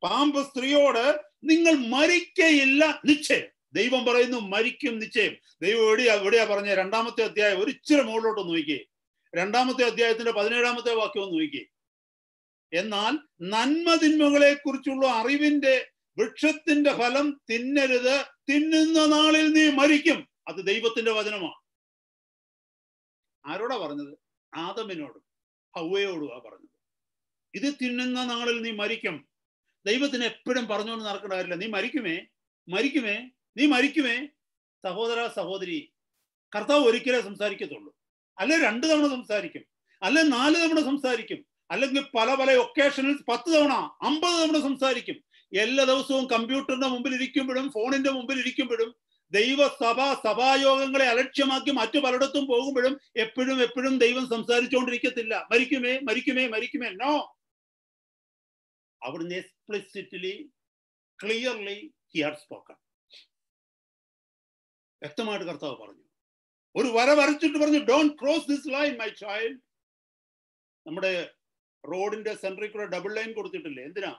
പാമ്പ് സ്ത്രീയോട് നിങ്ങൾ മരിക്കയില്ല നിശ്ചയം. ദൈവം പറയുന്നു മരിക്കും നിശ്ചയം. ദൈവം എവിടെയാ പറഞ്ഞ? 2-ാമത്തെ അധ്യായം ഒരു ഇച്ചിരി മുകളിലോട്ട് നോക്കിയേ. 2-ാമത്തെ അധ്യായത്തിന്റെ 17-ാമത്തെ വാക്യം ഒന്ന് നോക്കിയേ. എന്നാൽ നന്മ തിന്മകളെ കുറിച്ചുള്ള അറിവിന്റെ വൃക്ഷത്തിന്റെ ഫലം തിന്നരുത്, തിന്നുന്ന നാളിൽ നീ മരിക്കും. അത് ദൈവത്തിന്റെ വചനമാണ്. ആരോടാ പറഞ്ഞത്? ആദമിനോടും ഹവ്വയോടും പറഞ്ഞത്. ഇത് തിന്നുന്ന നാളിൽ നീ മരിക്കും. ദൈവത്തിന് എപ്പോഴും പറഞ്ഞുകൊണ്ട് നടക്കേണ്ട കാര്യമില്ല. നീ മരിക്കുമേ, മരിക്കുമേ, നീ മരിക്കുമേ. സഹോദര സഹോദരി, കർത്താവ് ഒരിക്കലേ സംസാരിക്കത്തുള്ളൂ. അല്ലെ 2 തവണ സംസാരിക്കും, അല്ലെ 4 തവണ സംസാരിക്കും, അല്ലെങ്കിൽ പല ഒക്കേഷനിൽ 10 തവണ 50 തവണ സംസാരിക്കും. എല്ലാ ദിവസവും കമ്പ്യൂട്ടറിന്റെ മുമ്പിൽ ഇരിക്കുമ്പോഴും ഫോണിന്റെ മുമ്പിൽ ഇരിക്കുമ്പോഴും സഭായോഗങ്ങളെ അലക്ഷ്യമാക്കി മറ്റു പലയിടത്തും പോകുമ്പോഴും എപ്പോഴും ദൈവം സംസാരിച്ചുകൊണ്ടിരിക്കത്തില്ല. മരിക്കുമേ, മരിക്കുമേ, മരിക്കുമേ. നോ, അവിടുന്ന് explicitly clearly he had spoken. വ്യക്തമായിട്ട് കർത്താവ് പറഞ്ഞു. ഒരു വര വരച്ചിട്ട് പറഞ്ഞു, don't cross this line my child. നമ്മുടെ റോഡിന്റെ സെന്ററിൽ കൂടെ ഡബിൾ ലൈൻ കൊടുത്തിട്ടില്ലേ? എന്തിനാ?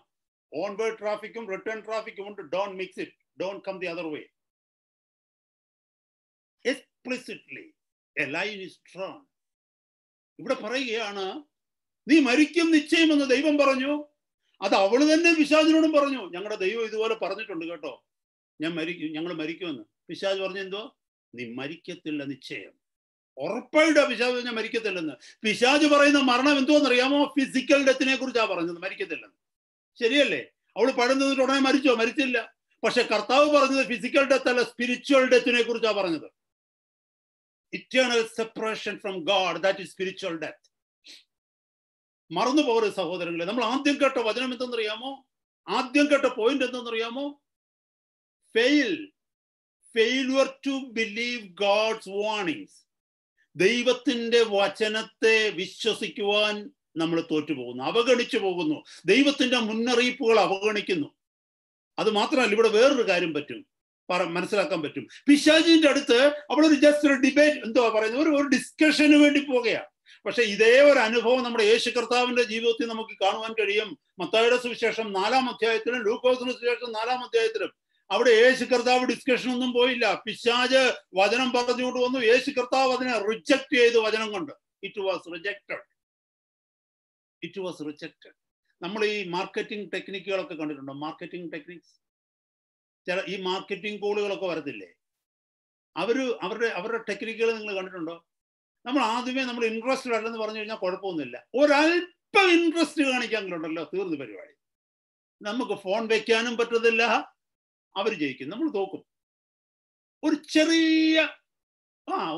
ഓൺവേർഡ് ട്രാഫിക്കും റിട്ടേൺ ട്രാഫിക്കും ഉണ്ട്. Don't mix it, don't come the other way. Explicitly a line is drawn. ഇവിടെ പറയുകയാണ്, നീ മരിക്കും നിശ്ചയമെന്ന് ദൈവം പറഞ്ഞു. അത് അവള് തന്നെ പിശാചിനോടും പറഞ്ഞു. ഞങ്ങളുടെ ദൈവം ഇതുപോലെ പറഞ്ഞിട്ടുണ്ട് കേട്ടോ, ഞങ്ങൾ മരിക്കുമെന്ന്. പിശാച് പറഞ്ഞു, എന്തോ? നീ മരിക്കത്തില്ല നിശ്ചയം. ഉറപ്പായിട്ടാ പിശാച് പറഞ്ഞാൽ മരിക്കത്തില്ലെന്ന്. പിശാച് പറയുന്ന മരണം എന്തോന്നറിയാമോ? ഫിസിക്കൽ ഡെത്തിനെ കുറിച്ചാ പറഞ്ഞത്, മരിക്കത്തില്ലെന്ന്. ശരിയല്ലേ? അവള് പഴം തിന്നിട്ട് ഉടനെ മരിച്ചോ? മരിച്ചില്ല. പക്ഷെ കർത്താവ് പറഞ്ഞത് ഫിസിക്കൽ ഡെത്ത് അല്ല, സ്പിരിച്വൽ ഡെത്തിനെ കുറിച്ചാ പറഞ്ഞത്. Eternal separation from God, that is spiritual death. മറന്നു പോകരുത് സഹോദരങ്ങളെ. നമ്മൾ ആദ്യം കേട്ട വചനം എന്തെന്നറിയാമോ? ആദ്യം കേട്ട പോയിന്റ് എന്തെന്നറിയാമോ? Failure to believe God's warnings. ദൈവത്തിന്റെ വചനത്തെ വിശ്വസിക്കുവാൻ നമ്മൾ തോറ്റുപോകുന്നു, അവഗണിച്ചു പോകുന്നു. ദൈവത്തിന്റെ മുന്നറിയിപ്പുകൾ അവഗണിക്കുന്നു. അത് മാത്രമല്ല, ഇവിടെ വേറൊരു കാര്യം മനസ്സിലാക്കാൻ പറ്റും. പിശാചിന്റെ അടുത്ത് അവളൊരു ജസ്റ്റ് ഒരു ഡിബേറ്റ്, എന്തുവാ പറയുന്നത്, ഒരു ഡിസ്കഷന് വേണ്ടി പോകുകയാണ്. പക്ഷെ ഇതേ ഒരു അനുഭവം നമ്മുടെ യേശു കർത്താവിന്റെ ജീവിതത്തിൽ നമുക്ക് കാണുവാൻ കഴിയും. മത്തായിയുടെ സുവിശേഷം 4-ാം അധ്യായത്തിലും ലൂക്കോസിന്റെ സുവിശേഷം 4-ാം അധ്യായത്തിലും. അവിടെ യേശു കർത്താവ് ഡിസ്കഷൻ ഒന്നും പോയില്ല. പിശാച് വചനം പറഞ്ഞുകൊണ്ട് വന്നു. യേശു കർത്താവ് അതിനെ റിജക്ട് ചെയ്തു വചനം കൊണ്ട്. It was rejected. നമ്മൾ ഈ മാർക്കറ്റിംഗ് ടെക്നിക്കുകളൊക്കെ കണ്ടിട്ടുണ്ടോ? മാർക്കറ്റിംഗ് ടെക്നിക്സ്, ഈ മാർക്കറ്റിംഗ് കോളുകളൊക്കെ വരത്തില്ലേ? അവരുടെ ടെക്നിക്കുകൾ നിങ്ങൾ കണ്ടിട്ടുണ്ടോ? നമ്മൾ ആദ്യമേ നമ്മൾ ഇൻട്രസ്റ്റഡ് അല്ലെന്ന് പറഞ്ഞു കഴിഞ്ഞാൽ കുഴപ്പമൊന്നുമില്ല. ഒരല്പം ഇൻട്രസ്റ്റ് കാണിക്കാമെങ്കിലുണ്ടല്ലോ, തീർന്നു പരിപാടി. നമുക്ക് ഫോൺ വെക്കാനും പറ്റത്തില്ല, അവർ ജയിക്കും, നമ്മൾ തോക്കും. ഒരു ചെറിയ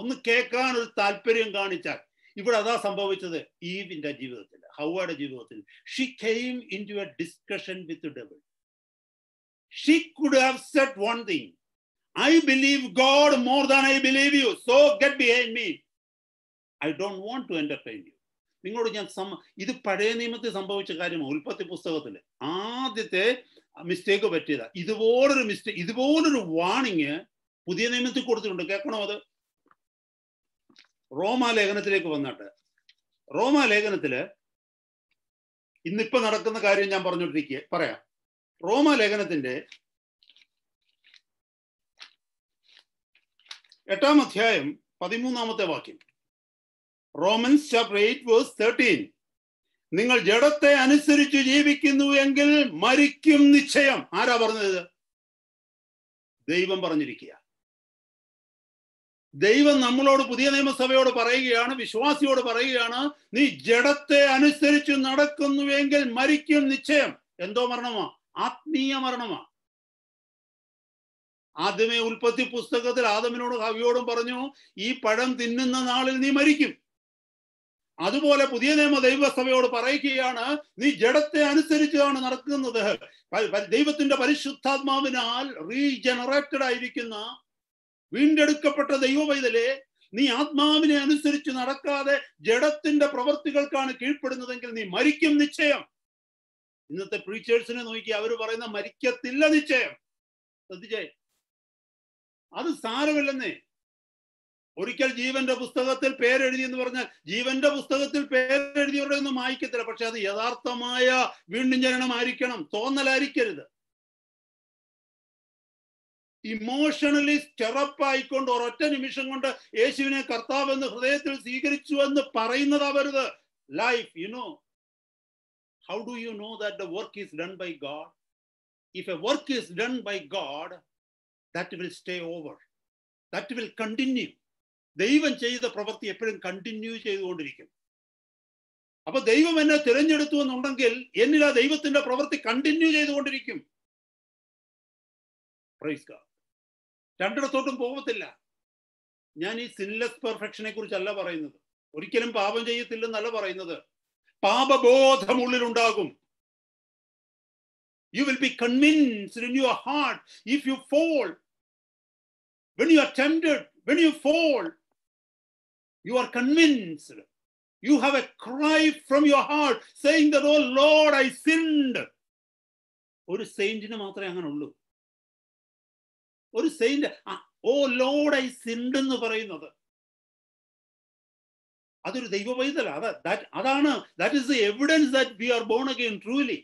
ഒന്ന് കേൾക്കാൻ ഒരു താല്പര്യം കാണിച്ചാൽ. ഇവിടെ അതാ സംഭവിച്ചത് ഈവിന്റെ ജീവിതത്തിൽ, ഹവ്വയുടെ ജീവിതത്തിൽ. She came into a discussion with devil. She could have said one thing, I believe God more than I believe you, so get behind me, I don't want to entertain you. നിങ്ങളോട് ഞാൻ ഇത് പഴയ നിയമത്തിൽ സംഭവിച്ച കാര്യമാണ്. ഉൽപ്പത്തി പുസ്തകത്തിൽ ആദ്യത്തെ മിസ്റ്റേക്ക് പറ്റിയതാ. ഇതുപോലൊരു വാണിങ് പുതിയ നിയമത്തിൽ കൊടുത്തിട്ടുണ്ട്. കേൾക്കണോ? അത് റോമാലേഖനത്തിലേക്ക് വന്നിട്ട്, റോമാലേഖനത്തില് ഇന്നിപ്പോ നടക്കുന്ന കാര്യം ഞാൻ പറയാം. റോമാലേഖനത്തിന്റെ 8-ാം അധ്യായം 13-ാമത്തെ വാക്യം. Romans chapter 8 verse 13. നിങ്ങൾ ജഡത്തെ അനുസരിച്ച് ജീവിക്കുന്നു എങ്കിൽ മരിക്കും നിശ്ചയം. ആരാ പറഞ്ഞത്? ദൈവം പറഞ്ഞിരിക്കുക. ദൈവം നമ്മളോട്, പുതിയ നിയമസഭയോട് പറയുകയാണ്, വിശ്വാസിയോട് പറയുകയാണ്, നീ ജഡത്തെ അനുസരിച്ച് നടക്കുന്നുവെങ്കിൽ മരിക്കും നിശ്ചയം. എന്തോ മരണമാ? ആത്മീയ മരണമാ. ആദ്യമേ ഉൽപ്പത്തി പുസ്തകത്തിൽ ആദമിനോടും ഹവ്വയോടും പറഞ്ഞു, ഈ പഴം തിന്നുന്ന നാളിൽ നീ മരിക്കും. അതുപോലെ പുതിയ നിയമ ദൈവസഭയോട് പറയുകയാണ്, നീ ജഡത്തെ അനുസരിച്ചാണ് നടക്കുന്നത്. ദൈവത്തിന്റെ പരിശുദ്ധാത്മാവിനാൽ റീജനറേറ്റഡ് ആയിരിക്കുന്ന വീണ്ടെടുക്കപ്പെട്ട ദൈവവൈതലേ, നീ ആത്മാവിനെ അനുസരിച്ച് നടക്കാതെ ജഡത്തിന്റെ പ്രവൃത്തികൾക്കാണ് കീഴ്പ്പെടുന്നതെങ്കിൽ നീ മരിക്കും നിശ്ചയം. ഇന്നത്തെ പ്രീച്ചേഴ്സിനെ നോക്കി, അവര് പറയുന്ന മരിക്കത്തില്ല നിശ്ചയം. ശ്രദ്ധിച്ചേ, അത് സാരമില്ലെന്നേ. ഒരിക്കൽ ജീവന്റെ പുസ്തകത്തിൽ പേരെഴുതി എന്ന് പറഞ്ഞാൽ ജീവന്റെ പുസ്തകത്തിൽ പേരെഴുതിയവരുടെ ഒന്നും വായിക്കത്തില്ല. പക്ഷെ അത് യഥാർത്ഥമായ വീണ്ടും ജനനമായിരിക്കണം, തോന്നലായിരിക്കരുത്. ഇമോഷണലി സ്റ്റെറപ്പായിക്കൊണ്ട് ഒരൊറ്റ നിമിഷം കൊണ്ട് യേശുവിനെ കർത്താവ് എന്ന് ഹൃദയത്തിൽ സ്വീകരിച്ചു എന്ന് പറയുന്നത് അവരുത്. Life, you know, how do you know that the work is done by God? If a work is done by God, that will stay over, that will continue. ദൈവം ചെയ്ത പ്രവൃത്തി എപ്പോഴും കണ്ടിന്യൂ ചെയ്തുകൊണ്ടിരിക്കും. അപ്പൊ ദൈവം എന്നെ തിരഞ്ഞെടുത്തു എന്നുണ്ടെങ്കിൽ എന്നിൽ ആ ദൈവത്തിന്റെ പ്രവൃത്തി കണ്ടിന്യൂ ചെയ്തുകൊണ്ടിരിക്കും. Praise God. രണ്ടിടത്തോട്ടും പോകത്തില്ല. ഞാൻ ഈ സിൻലെസ് പെർഫെക്ഷനെ കുറിച്ചല്ല പറയുന്നത്. ഒരിക്കലും പാപം ചെയ്യത്തില്ലെന്നല്ല പറയുന്നത്. പാപബോധം ഉള്ളിലുണ്ടാകും. You will be convinced in your heart if you fall. When you are tempted, when you fall, you are convinced. You have a cry from your heart saying that, oh Lord, I sinned. ഒരു സെയിന്റിന് മാത്രമേ അങ്ങനെ ഉള്ളൂ. ഒരു saint oh Lord I sinned എന്ന് പറയുന്നത് അതൊരു ദൈവവൈതല. അതാണ് that is the evidence that we are born again truly.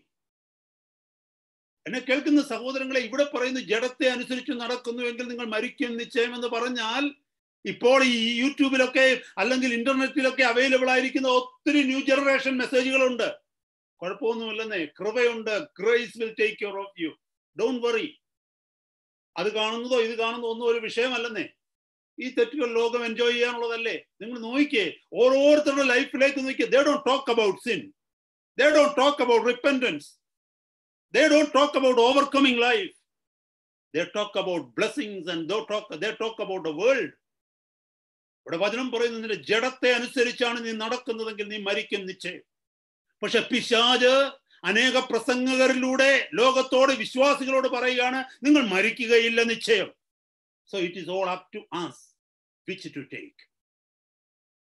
എന്നെ കേൾക്കുന്ന സഹോദരങ്ങളെ, ഇവിടെ പറയുന്നു ജഡത്തെ അനുസരിച്ച് നടക്കുന്നുവെങ്കിൽ നിങ്ങൾ മരിക്കും നിശ്ചയം എന്ന് പറഞ്ഞാൽ, ഇപ്പോൾ ഈ യൂട്യൂബിലൊക്കെ അല്ലെങ്കിൽ ഇന്റർനെറ്റിലൊക്കെ അവൈലബിൾ ആയിരിക്കുന്ന ഒത്തിരി ന്യൂ ജനറേഷൻ മെസ്സേജുകളുണ്ട്. കുഴപ്പമൊന്നുമില്ലെന്നേ. കൃപയുണ്ട്. Grace will take care of you. Don't worry. അത് കാണുന്നതോ ഇത് കാണുന്നതോ ഒന്നും ഒരു വിഷയമല്ലെന്നേ. ഈ തെറ്റുകൾ ലോകം എൻജോയ് ചെയ്യാനുള്ളതല്ലേ. നിങ്ങൾ നോക്കിക്കേ, ഓരോരുത്തരുടെ ലൈഫിലേക്ക് നോക്കിയേ. They don't talk about sin. They don't talk about repentance. They don't talk about overcoming life. They talk about blessings and they talk about the world. ഇവിടെ വചനം പറയുന്നു, നിന്റെ ജഡത്തെ അനുസരിച്ചാണ് നീ നടക്കുന്നതെങ്കിൽ നീ മരിക്കും നിശ്ചയം. പക്ഷെ പിശാച് അനേക പ്രസംഗകരിലൂടെ ലോകത്തോട്, വിശ്വാസികളോട് പറയുകയാണ്, നിങ്ങൾ മരിക്കുകയില്ല നിശ്ചയം. So it is all up to us which to take.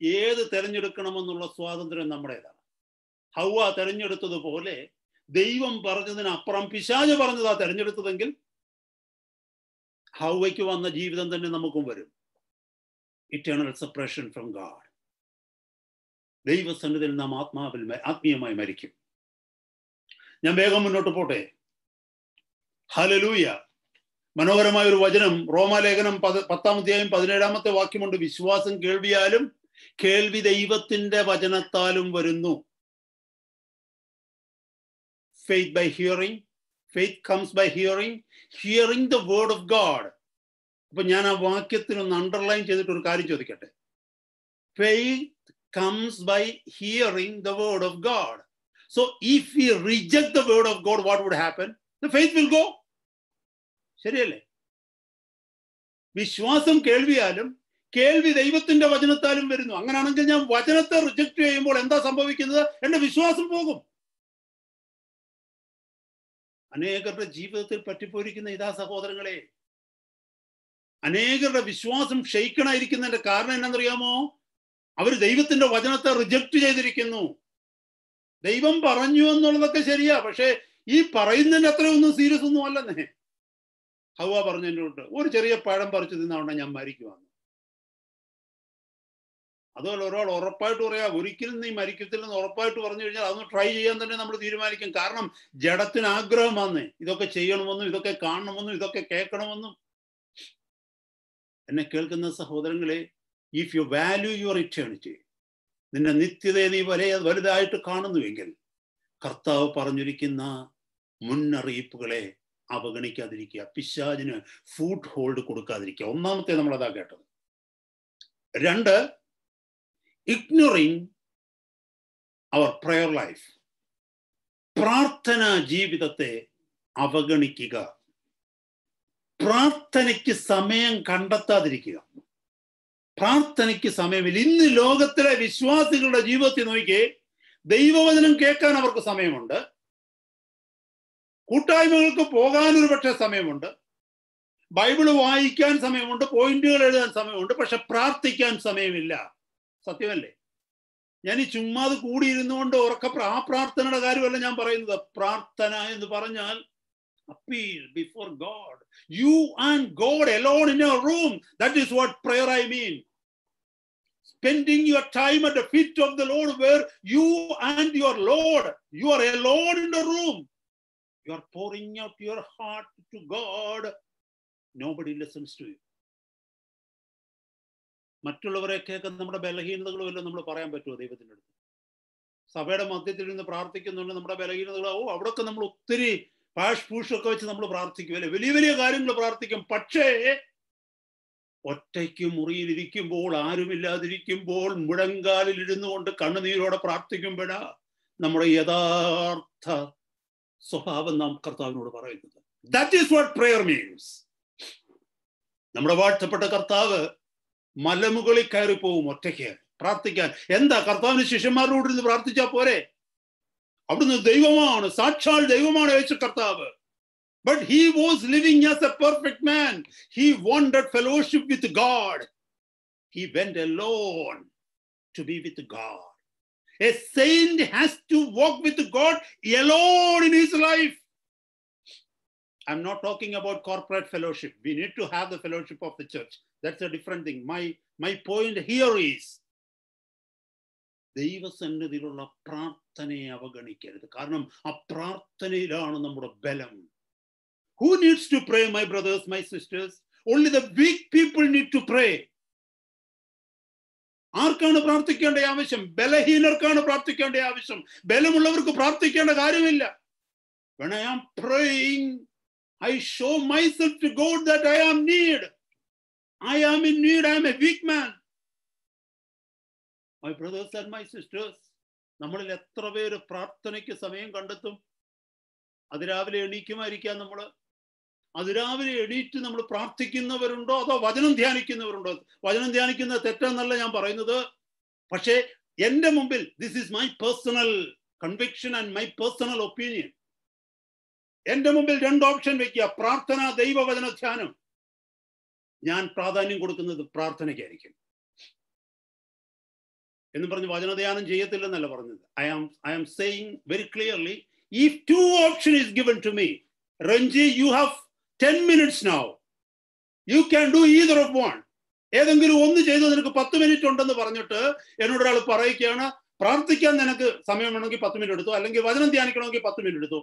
ഏത് തെരഞ്ഞെടുക്കണമെന്നുള്ള സ്വാതന്ത്ര്യം നമ്മുടേതാണ്. ഹൗവ തെരഞ്ഞെടുത്തതുപോലെ ദൈവം പറഞ്ഞതിനപ്പുറം പിശാച് പറഞ്ഞതാ തെരഞ്ഞെടുത്തതെങ്കിൽ ഹൗവയ്ക്ക് വന്ന ജീവിതം തന്നെ നമുക്കും വരും. Eternal separation from God. ദൈവസന്നിധിയിൽ നാം ആത്മീയമായി മരിക്കും. ഞാൻ വേഗം മുന്നോട്ട് പോട്ടെ. ഹല്ലേലൂയ. മനോഹരമായ ഒരു വചനം റോമാലേഖനം 10-ാം അധ്യായം 17-ാമത്തെ വാക്യമുണ്ട്. വിശ്വാസം കേൾവിയാലും കേൾവി ദൈവത്തിന്റെ വചനത്താലും വരുന്നു. Faith by hearing. Faith comes by hearing. Hearing the word of God. അപ്പൊ ഞാൻ ആ വാക്യത്തിനൊന്ന് അണ്ടർലൈൻ ചെയ്തിട്ട് ഒരു കാര്യം ചോദിക്കട്ടെ. Faith comes by hearing the word of God. So if we reject the word of God, what would happen? The faith will go. ശരിയല്ലേ? വിശ്വാസം കേൾവിയാലും കേൾവി ദൈവത്തിന്റെ വചനത്താലും വരുന്നു. അങ്ങനെയാണെങ്കിൽ ഞാൻ വചനത്തെ റിജക്ട് ചെയ്യുമ്പോൾ എന്താ സംഭവിക്കുന്നത്? എന്റെ വിശ്വാസം പോകും. അനേകരുടെ ജീവിതത്തിൽ പറ്റിപ്പോയിരിക്കുന്ന ഇതാ സഹോദരങ്ങളെ. അനേകരുടെ വിശ്വാസം ക്ഷയിക്കണായിരിക്കുന്നതിന്റെ കാരണം എന്നാണെന്നറിയാമോ? അവർ ദൈവത്തിന്റെ വചനത്തെ റിജക്ട് ചെയ്തിരിക്കുന്നു. ദൈവം പറഞ്ഞു എന്നുള്ളതൊക്കെ ശരിയാ, പക്ഷെ ഈ പറയുന്നതിന്റെ അത്രയൊന്നും സീരിയസ് ഒന്നും അല്ലെന്നേ. ഹൗവ പറഞ്ഞു എന്നോട്, ഒരു ചെറിയ പഴം പറിച്ചു തിന്നാവണ്ട ഞാൻ മരിക്കുവാന്ന്. അതുപോലെ ഒരാൾ ഉറപ്പായിട്ട് പറയാ ഒരിക്കലും നീ മരിക്കത്തില്ലെന്ന് ഉറപ്പായിട്ട് പറഞ്ഞു കഴിഞ്ഞാൽ അതൊന്ന് ട്രൈ ചെയ്യാൻ തന്നെ നമ്മൾ തീരുമാനിക്കും. കാരണം ജഡത്തിന് ആഗ്രഹം വന്നേ, ഇതൊക്കെ ചെയ്യണമെന്നും ഇതൊക്കെ കാണണമെന്നും ഇതൊക്കെ കേൾക്കണമെന്നും. എന്നെ കേൾക്കുന്ന സഹോദരങ്ങളെ, if you value your eternity, നിന്റെ നിത്യതയെ നീ വലുതായിട്ട് കാണുന്നുവെങ്കിൽ കർത്താവ് പറഞ്ഞിരിക്കുന്ന മുന്നറിയിപ്പുകളെ അവഗണിക്കാതിരിക്കുക, പിശാചിന് ഫുഡ് ഹോൾഡ് കൊടുക്കാതിരിക്കുക. ഒന്നാമത്തെ നമ്മൾ അതാ കേട്ടത്. 2, ഇഗ്നോറിങ് അവർ പ്രയർ ലൈഫ്, പ്രാർത്ഥന ജീവിതത്തെ അവഗണിക്കുക, പ്രാർത്ഥനയ്ക്ക് സമയം കണ്ടെത്താതിരിക്കുക. പ്രാർത്ഥനയ്ക്ക് സമയമില്ല. ഇന്ന് ലോകത്തിലെ വിശ്വാസികളുടെ ജീവിതത്തിൽ നോക്കിയേ, ദൈവവചനം കേൾക്കാൻ അവർക്ക് സമയമുണ്ട്, കൂട്ടായ്മകൾക്ക് പോകാനൊരു പക്ഷേ സമയമുണ്ട്, ബൈബിള് വായിക്കാൻ സമയമുണ്ട്, പോയിന്റുകൾ എഴുതാൻ സമയമുണ്ട്, പക്ഷെ പ്രാർത്ഥിക്കാൻ സമയമില്ല. സത്യമല്ലേ? ഞാൻ ഈ ചുമ്മാത് കൂടിയിരുന്നുകൊണ്ട് ആ പ്രാർത്ഥനയുടെ കാര്യമല്ല ഞാൻ പറയുന്നത്. പ്രാർത്ഥന എന്ന് പറഞ്ഞാൽ appeal before God, you and God alone in your room. That is what prayer I mean. Spending your time at the feet of the Lord, where you and your Lord, you are alone in the room. You are pouring out your heart to God. Nobody listens to you. മറ്റുള്ളവരെ കേൾക്കാൻ നമ്മുടെ ബലഹീനതകളും എല്ലാം നമ്മൾ പറയാൻ പറ്റുമോ ദൈവത്തിൻ്റെ അടുത്ത്? സഭയുടെ മധ്യത്തിൽ നിന്ന് പ്രാർത്ഥിക്കുന്നുണ്ട്, നമ്മുടെ ബലഹീനതകളോ അവിടെയൊക്കെ നമ്മൾ ഒത്തിരി പൂഷൊക്കെ വെച്ച് നമ്മൾ പ്രാർത്ഥിക്കും അല്ലെ, വലിയ വലിയ കാര്യങ്ങൾ പ്രാർത്ഥിക്കും. പക്ഷേ ഒറ്റയ്ക്ക് മുറിയിലിരിക്കുമ്പോൾ, ആരുമില്ലാതിരിക്കുമ്പോൾ, മുഴങ്കാലിൽ ഇരുന്നു കൊണ്ട് കണ്ണുനീരോടെ പ്രാർത്ഥിക്കുമ്പോഴാ നമ്മുടെ യഥാർത്ഥ സ്വഭാവം നാം കർത്താവിനോട് പറയുന്നത്. That is what prayer means. നമ്മുടെ വാഴ്ത്തപ്പെട്ട കർത്താവ് മലമുകളിൽ കയറി പോവും ഒറ്റയ്ക്ക് പ്രാർത്ഥിക്കാൻ. എന്താ, കർത്താവിന് ശിഷ്യന്മാരോട് ഇരുന്ന് പ്രാർത്ഥിച്ചാൽ പോരെ? അവിടുന്ന് ദൈവമാണ്, സാക്ഷാൽ ദൈവമാണ് യേശു കർത്താവ്. But he was living as a perfect man. He wanted fellowship with God. He went alone to be with God. A saint has to walk with God alone in his life. I'm not talking about corporate fellowship. We need to have the fellowship of the church. That's a different thing. My point here is, ദൈവസന്നിധിയിലുള്ള പ്രാർത്ഥനയെ അവഗണിക്കരുത്. കാരണം ആ പ്രാർത്ഥനയിലാണ് നമ്മുടെ ബലം. Who needs to pray, my brothers, my sisters? Only the weak people need to pray. ആർക്കാണ് പ്രാർത്ഥിക്കേണ്ട ആവശ്യം? ബലഹീനർക്കാണ് പ്രാർത്ഥിക്കേണ്ട ആവശ്യം. ബലമുള്ളവർക്ക് പ്രാർത്ഥിക്കേണ്ട കാര്യമില്ല. When I am praying, I show myself to God that I am in need. I am in need. I am a weak man. My brothers and my sisters, നമ്മളിൽ എത്ര പേര് പ്രാർത്ഥനയ്ക്ക് സമയം കണ്ടെത്തും? അതിരാവിലെ എണീക്കുമായിരിക്കാം നമ്മൾ. അതിരാവിലെ എണീറ്റ് നമ്മൾ പ്രാർത്ഥിക്കുന്നവരുണ്ടോ അതോ വചനം ധ്യാനിക്കുന്നവരുണ്ടോ? വചനം ധ്യാനിക്കുന്നത് തെറ്റെന്നല്ല ഞാൻ പറയുന്നത്. പക്ഷേ എൻ്റെ മുമ്പിൽ, this is my personal conviction and my personal opinion. എൻ്റെ മുമ്പിൽ 2 ഓപ്ഷൻ വെക്കുക: പ്രാർത്ഥന, ദൈവവചന ധ്യാനം. ഞാൻ പ്രാധാന്യം കൊടുക്കുന്നത് പ്രാർത്ഥനയ്ക്കായിരിക്കും. എന്ന് പറഞ്ഞ് വചനധ്യാനം ചെയ്യത്തില്ലെന്നല്ല പറഞ്ഞത്. I am saying very clearly, if 2 options is given to me, Ranji, you have 10 minutes now. You can do either of one. ഏതെങ്കിലും ഒന്ന് ചെയ്ത് നിനക്ക് 10 മിനിറ്റ് ഉണ്ടെന്ന് പറഞ്ഞിട്ട് എന്നോടൊരാൾ പറയുകയാണ്, പ്രാർത്ഥിക്കാൻ നിനക്ക് സമയം വേണമെങ്കിൽ 10 മിനിറ്റ് എടുത്തു, അല്ലെങ്കിൽ വചനം ധ്യാനിക്കണമെങ്കിൽ 10 മിനിറ്റ് എടുത്തു.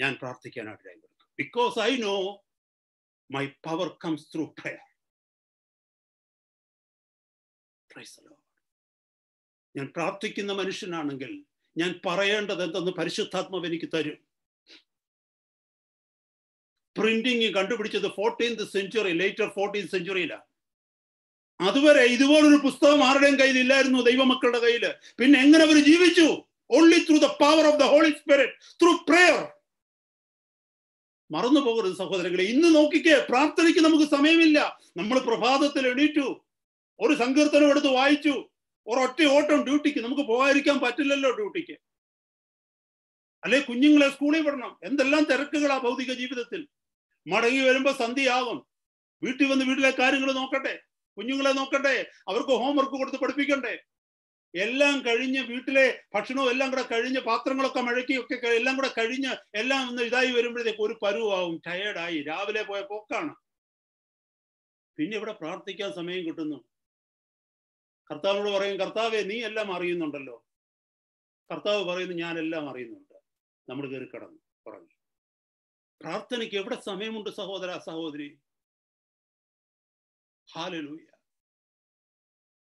ഞാൻ പ്രാർത്ഥിക്കാനായിട്ട് ടൈം എടുക്കും. Because I know my power comes through prayer. Praise the Lord. ഞാൻ പ്രാർത്ഥിക്കുന്ന മനുഷ്യനാണെങ്കിൽ ഞാൻ പറയേണ്ടത് എന്തെന്ന് പരിശുദ്ധാത്മാവ് എനിക്ക് തരും. പ്രിന്റിങ് കണ്ടുപിടിച്ചത് 14th century, later 14th centuryയിലാണ്. അതുവരെ ഇതുപോലൊരു പുസ്തകം ആരുടെയും കയ്യിൽ ഇല്ലായിരുന്നു, ദൈവമക്കളുടെ കയ്യിൽ. പിന്നെ എങ്ങനെ അവർ ജീവിച്ചു? Only through the power of the Holy Spirit, through prayer. മറന്നു പോകരുത് സഹോദരങ്ങളെ. ഇന്ന് നോക്കിക്കേ, പ്രാർത്ഥനയ്ക്ക് നമുക്ക് സമയമില്ല. നമ്മൾ പ്രഭാതത്തിൽ എണീറ്റു, ഒരു സങ്കീർത്തനം എടുത്ത് വായിച്ചു, ഒരൊറ്റ ഓട്ടം ഡ്യൂട്ടിക്ക്. നമുക്ക് പോകാതിരിക്കാൻ പറ്റില്ലല്ലോ ഡ്യൂട്ടിക്ക്. അല്ലെ കുഞ്ഞുങ്ങളെ സ്കൂളിൽ വിടണം. എന്തെല്ലാം തിരക്കുകളാ ഭൗതിക ജീവിതത്തിൽ. മടങ്ങി വരുമ്പോ സന്ധ്യയാകും. വീട്ടിൽ വന്ന് വീട്ടിലെ കാര്യങ്ങൾ നോക്കട്ടെ, കുഞ്ഞുങ്ങളെ നോക്കട്ടെ, അവർക്ക് ഹോംവർക്ക് കൊടുത്ത് പഠിപ്പിക്കണ്ടേ. എല്ലാം കഴിഞ്ഞ് വീട്ടിലെ ഭക്ഷണവും എല്ലാം കൂടെ കഴിഞ്ഞ് പാത്രങ്ങളൊക്കെ മഴയ്ക്കൊക്കെ എല്ലാം കൂടെ കഴിഞ്ഞ് എല്ലാം ഒന്ന് ഇതായി വരുമ്പോഴത്തേക്ക് ഒരു പരുവാകും, ടയേർഡായി, രാവിലെ പോയ പോക്കാണ്. പിന്നെ ഇവിടെ പ്രാർത്ഥിക്കാൻ സമയം കിട്ടുന്നു. കർത്താവിനോട് പറയും, കർത്താവേ നീ എല്ലാം അറിയുന്നുണ്ടല്ലോ. കർത്താവ് പറയുന്നു, ഞാൻ എല്ലാം അറിയുന്നുണ്ട്. നമ്മൾ കയറി കടന്നു പറഞ്ഞു. പ്രാർത്ഥനയ്ക്ക് എവിടെ സമയമുണ്ട് സഹോദര സഹോദരി? ഹല്ലേലൂയ.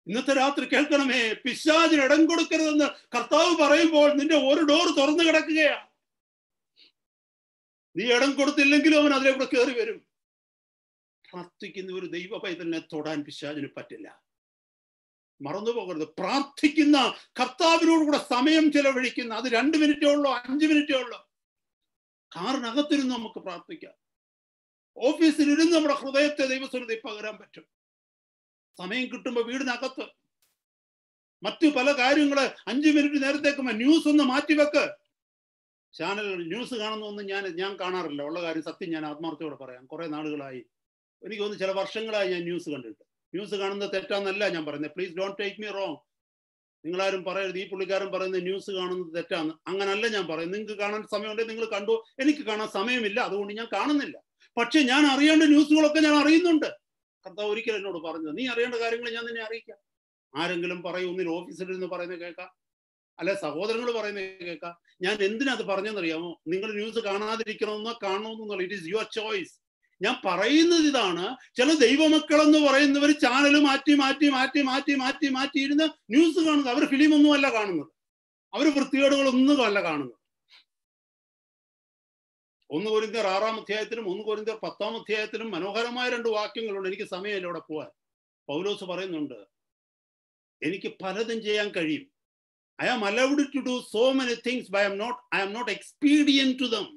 ഇന്നത്തെ രാത്രി കേൾക്കണമേ, പിശാചിന് ഇടം കൊടുക്കരുതെന്ന് കർത്താവ് പറയുമ്പോൾ നിന്റെ ഒരു ഡോർ തുറന്നു കിടക്കുകയാണ്. നീ ഇടം കൊടുത്തില്ലെങ്കിലും അവൻ അതിലെ കൂടെ കയറി വരും. പ്രാർത്ഥിക്കുന്ന ഒരു ദൈവ പൈതലിനെ തൊടാൻ പിശാചിന് പറ്റില്ല. മറന്നു പോകരുത്. പ്രാർത്ഥിക്കുന്ന, കർത്താവിനോട് കൂടെ സമയം ചെലവഴിക്കുന്ന, അത് 2 മിനിറ്റേ ഉള്ളൂ, 5 മിനിറ്റേ ഉള്ളൂ. കാറിനകത്തിരുന്ന് നമുക്ക് പ്രാർത്ഥിക്കാം. ഓഫീസിലിരുന്ന് നമ്മുടെ ഹൃദയത്തെ ദൈവസന്നിധി പകരാൻ പറ്റും. സമയം കിട്ടുമ്പോൾ വീടിനകത്ത് മറ്റു പല കാര്യങ്ങള് 5 മിനിറ്റ് നേരത്തേക്ക് ന്യൂസ് ഒന്ന് മാറ്റിവെക്ക്. ചാനൽ ന്യൂസ് കാണുന്നൊന്നും ഞാൻ കാണാറില്ല. ഉള്ള കാര്യം സത്യം ഞാൻ ആത്മാർത്ഥയോടെ പറയാം. കുറെ നാളുകളായി, എനിക്ക് തോന്നുന്നു ചില വർഷങ്ങളായി ഞാൻ ന്യൂസ് കണ്ടിട്ട്. ന്യൂസ് കാണുന്നത് തെറ്റാന്നല്ല ഞാൻ പറയുന്നത്. Please don't take me wrong. നിങ്ങളാരും പറയരുത് ഈ പുള്ളിക്കാരൻ പറയുന്നത് ന്യൂസ് കാണുന്നത് തെറ്റാന്ന്. അങ്ങനല്ല ഞാൻ പറയുന്നത്. നിങ്ങൾക്ക് കാണാൻ സമയമുണ്ടെങ്കിൽ നിങ്ങൾ കണ്ടു. എനിക്ക് കാണാൻ സമയമില്ല, അതുകൊണ്ട് ഞാൻ കാണുന്നില്ല. പക്ഷെ ഞാൻ അറിയേണ്ട ന്യൂസുകളൊക്കെ ഞാൻ അറിയുന്നുണ്ട്. കർത്താവ് ഒരിക്കലും എന്നോട് പറഞ്ഞത്, നീ അറിയേണ്ട കാര്യങ്ങൾ ഞാൻ നിന്നെ അറിയിക്കാം. ആരെങ്കിലും പറയും, ഒന്നിൽ ഓഫീസിലിരുന്ന് പറയുന്നത് കേൾക്കാം, അല്ലെ സഹോദരങ്ങൾ പറയുന്നത് കേൾക്കാം. ഞാൻ എന്തിനത് പറഞ്ഞെന്നറിയാമോ? നിങ്ങൾ ന്യൂസ് കാണാതിരിക്കണമെന്നോ കാണണമെന്നോ, ഇറ്റ് ഈസ് യുവർ ചോയ്സ്. ഞാൻ പറയുന്നത് ഇതാണ്, ചില ദൈവമക്കളെന്ന് പറയുന്നവർ ചാനൽ മാറ്റി മാറ്റി മാറ്റി മാറ്റി മാറ്റി മാറ്റി ഇരുന്ന് ന്യൂസ് കാണുന്നത്. അവർ ഫിലിമൊന്നും അല്ല കാണുന്നത്, അവർ വൃത്തികേടുകളൊന്നും അല്ല കാണുന്നത്. 1 കൊരിന്ത്യർ 6-ാം അധ്യായത്തിലും 1 കൊരിന്ത്യർ 10-ാം അധ്യായത്തിലും മനോഹരമായ 2 വാക്യങ്ങളുണ്ട്. എനിക്ക് സമയമില്ല ഇവിടെ പോവാൻ. പൗലോസ് പറയുന്നുണ്ട്, എനിക്ക് പലതും ചെയ്യാൻ കഴിയും. I am allowed to do so many things, but I am not expedient to them.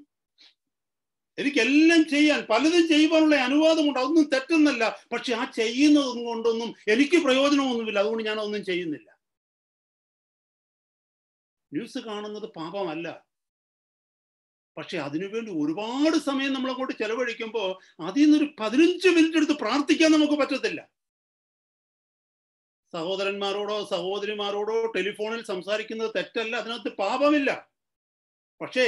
എനിക്കെല്ലാം ചെയ്യാൻ, പലതും ചെയ്യുവാനുള്ള അനുവാദമുണ്ട്. അതൊന്നും തെറ്റെന്നല്ല. പക്ഷെ ആ ചെയ്യുന്നത് കൊണ്ടൊന്നും എനിക്ക് പ്രയോജനമൊന്നുമില്ല. അതുകൊണ്ട് ഞാൻ ഒന്നും ചെയ്യുന്നില്ല. ന്യൂസ് കാണുന്നത് പാപമല്ല. പക്ഷെ അതിനുവേണ്ടി ഒരുപാട് സമയം നമ്മളങ്ങോട്ട് ചെലവഴിക്കുമ്പോൾ അതിൽ നിന്നൊരു 15 മിനിറ്റ് എടുത്ത് പ്രാർത്ഥിക്കാൻ നമുക്ക് പറ്റത്തില്ല. സഹോദരന്മാരോടോ സഹോദരിമാരോടോ ടെലിഫോണിൽ സംസാരിക്കുന്നത് തെറ്റല്ല, അതിനകത്ത് പാപമില്ല. പക്ഷേ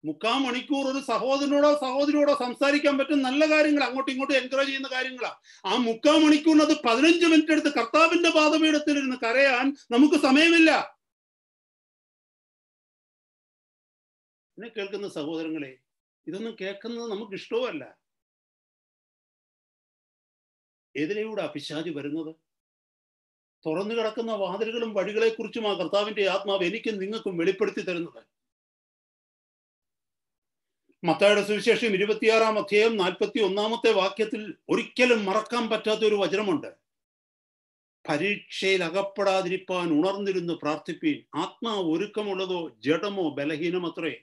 3/4 മണിക്കൂർ ഒരു സഹോദരനോടോ സഹോദരിയോടോ സംസാരിക്കാൻ പറ്റും നല്ല കാര്യങ്ങൾ, അങ്ങോട്ടും ഇങ്ങോട്ടും എൻകറേജ് ചെയ്യുന്ന കാര്യങ്ങളാണ്. ആ 3/4 മണിക്കൂറിനത് 15 മിനിറ്റ് എടുത്ത് കർത്താവിന്റെ പാദപീഠത്തിലിരുന്ന് കരയാൻ നമുക്ക് സമയമില്ല. എന്നെ കേൾക്കുന്ന സഹോദരങ്ങളെ, ഇതൊന്നും കേൾക്കുന്നത് നമുക്ക് ഇഷ്ടവുമല്ല. എതിരെയൂടെ പിശാച് വരുന്നത്? തുറന്നു കിടക്കുന്ന വാതിലുകളും വഴികളെ കുറിച്ചും ആ കർത്താവിന്റെ ആത്മാവ് എനിക്കും നിങ്ങൾക്കും വെളിപ്പെടുത്തി തരുന്നത്. മത്തായിയുടെ സുവിശേഷം 26-ാം അധ്യായം 41-ാമത്തെ വാക്യത്തിൽ ഒരിക്കലും മറക്കാൻ പറ്റാത്ത ഒരു വചനമുണ്ട്. പരീക്ഷയിൽ അകപ്പെടാതിരിപ്പാൻ ഉണർന്നിരുന്ന് പ്രാർത്ഥിപ്പീൻ, ആത്മാവ് ഒരുക്കമുള്ളതോ ജഡമോ ബലഹീനമത്രേ.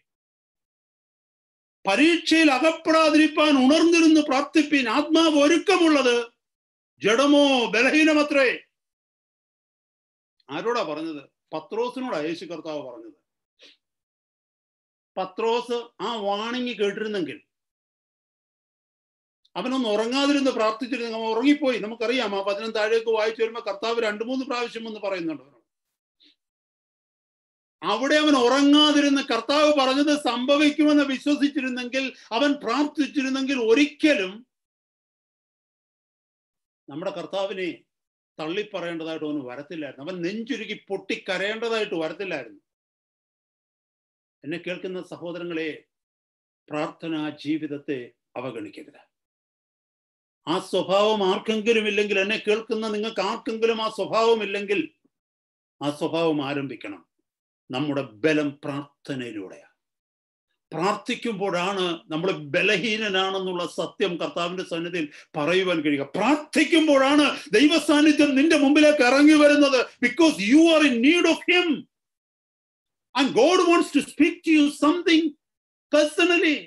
പരീക്ഷയിൽ അകപ്പെടാതിരിപ്പാൻ ഉണർന്നിരുന്ന് പ്രാർത്ഥിപ്പീൻ, ആത്മാവ് ഒരുക്കമുള്ളത് ജഡമോ ബലഹീനമത്രേ. ആരോടാ പറഞ്ഞത്? പത്രോസിനോടാ യേശു കർത്താവ് പറഞ്ഞത്. പത്രോസ് ആ വാണിംഗ് കേട്ടിരുന്നെങ്കിൽ, അവനൊന്ന് ഉറങ്ങാതിരുന്ന് പ്രാർത്ഥിച്ചിരുന്നെങ്കിൽ, അവൻ ഉറങ്ങിപ്പോയി. നമുക്കറിയാം, ആ 10 താഴേക്ക് വായിച്ചു വരുമ്പോൾ കർത്താവ് 2-3 പ്രാവശ്യം എന്ന് പറയുന്നുണ്ട്. അവിടെ അവൻ ഉറങ്ങാതിരുന്ന് കർത്താവ് പറഞ്ഞത് സംഭവിക്കുമെന്ന് വിശ്വസിച്ചിരുന്നെങ്കിൽ, അവൻ പ്രാർത്ഥിച്ചിരുന്നെങ്കിൽ, ഒരിക്കലും നമ്മുടെ കർത്താവിനെ തള്ളിപ്പറയേണ്ടതായിട്ട് അവന് വരത്തില്ലായിരുന്നു. അവൻ നെഞ്ചുരുക്കി പൊട്ടിക്കരയേണ്ടതായിട്ട് വരത്തില്ലായിരുന്നു. എന്നെ കേൾക്കുന്ന സഹോദരങ്ങളെ, പ്രാർത്ഥനാ ജീവിതത്തെ അവഗണിക്കരുത്. ആ സ്വഭാവം ആർക്കെങ്കിലും ഇല്ലെങ്കിൽ, എന്നെ കേൾക്കുന്ന നിങ്ങൾക്ക് ആർക്കെങ്കിലും ആ സ്വഭാവം ഇല്ലെങ്കിൽ, ആ സ്വഭാവം ആരംഭിക്കണം. നമ്മുടെ ബലം പ്രാർത്ഥനയിലൂടെയാണ്. പ്രാർത്ഥിക്കുമ്പോഴാണ് നമ്മൾ ബലഹീനനാണെന്നുള്ള സത്യം കർത്താവിന്റെ സന്നിധിയിൽ പറയുവാൻ കഴിയുക. പ്രാർത്ഥിക്കുമ്പോഴാണ് ദൈവ സാന്നിധ്യം നിന്റെ മുമ്പിലേക്ക് ഇറങ്ങി വരുന്നത്. Because you are in need of him and God wants to speak to you something personally.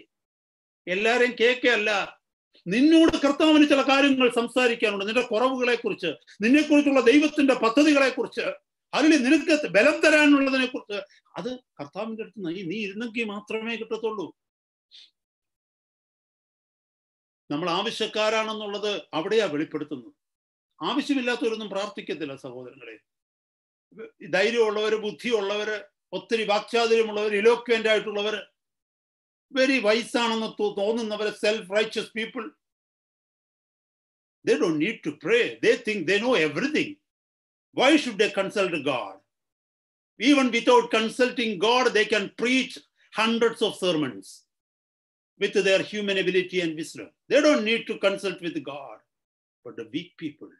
എല്ലാരെയും കേൾക്കല്ല, നിന്നോട് കർത്താവിന് ചില കാര്യങ്ങൾ സംസാരിക്കാനുണ്ട്. നിന്റെ കുറവുകളെ കുറിച്ച്, നിന്നെ കുറിച്ചുള്ള ദൈവത്തിന്റെ പദ്ധതികളെ കുറിച്ച്, അതിൽ നിനക്ക് ബലം തരാനുള്ളതിനെ കുറിച്ച്. അത് കർത്താവിന്റെ അടുത്ത് നീ ഇരുന്നെങ്കിൽ മാത്രമേ കിട്ടത്തുള്ളൂ. നമ്മൾ ആവശ്യക്കാരാണെന്നുള്ളത് അവിടെയാ വെളിപ്പെടുത്തുന്നത്. ആവശ്യമില്ലാത്തവരൊന്നും പ്രാർത്ഥിക്കത്തില്ല സഹോദരങ്ങളെ. ധൈര്യമുള്ളവര്, ബുദ്ധിയുള്ളവര്, ഒത്തിരി വാക്ചാതുര്യമുള്ളവർ, ഇലോക്വന്റ് ആയിട്ടുള്ളവർ, വെരി വൈസാണെന്ന് തോന്നുന്നവർ, self righteous people, they don't need to pray. They think they know everything. Why should they consult God? Even without consulting God, they can preach hundreds of sermons with their human ability and wisdom. They don't need to consult with God. But the weak people,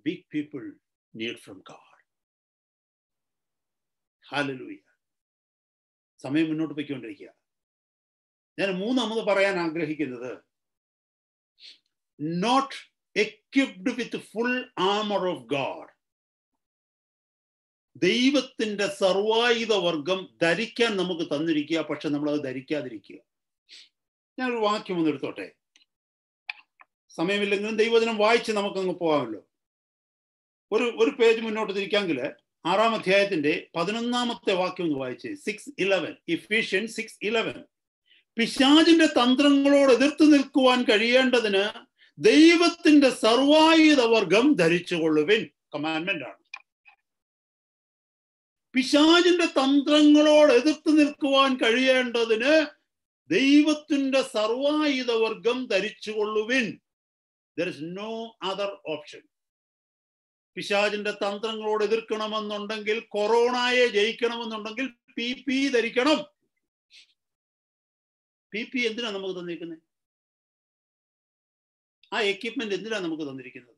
weak people need from God. Hallelujah. സമയം മുന്നോട്ട് പോയിക്കൊണ്ടിരിക്കുക. ഞാൻ മൂന്നാമത് പറയാൻ ആഗ്രഹിക്കുന്നത്, not equipped with full armor of God. ദൈവത്തിന്റെ സർവായുധ വർഗം ധരിക്കാൻ നമുക്ക് തന്നിരിക്കുക, പക്ഷെ നമ്മളത് ധരിക്കാതിരിക്കുക. ഞാനൊരു വാക്യം ഒന്ന് എടുത്തോട്ടെ, സമയമില്ലെങ്കിലും ദൈവവചനം വായിച്ച് നമുക്കങ്ങ് പോകാമല്ലോ. ഒരു പേജ് മുന്നോട്ട് തിരിക്കാമെങ്കിൽ 6-ാം അധ്യായത്തിന്റെ 11-ാമത്തെ വാക്യം ഒന്ന് വായിച്ച് 6:11, Ephesians 6:11. പിശാചിന്റെ തന്ത്രങ്ങളോട് എതിർത്ത് നിൽക്കുവാൻ കഴിയേണ്ടതിന് ദൈവത്തിന്റെ സർവായുധ വർഗം ധരിച്ചുകൊള്ളുവിൻ. കമാൻഡ്മെന്റ് ആണ്. പിശാചിന്റെ തന്ത്രങ്ങളോട് എതിർത്ത് നിൽക്കുവാൻ കഴിയേണ്ടതിന് ദൈവത്തിന്റെ സർവായുധ വർഗം ധരിച്ചുകൊള്ളുവിൻ. There is no other option. പിശാചിന്റെ തന്ത്രങ്ങളോട് എതിർക്കണമെന്നുണ്ടെങ്കിൽ, കൊറോണയെ ജയിക്കണമെന്നുണ്ടെങ്കിൽ PP ധരിക്കണം. PP എന്തിനാ നമുക്ക് തന്നിരിക്കുന്നത്? ആ എക്യുപ്മെന്റ് എന്തിനാ നമുക്ക് തന്നിരിക്കുന്നത്?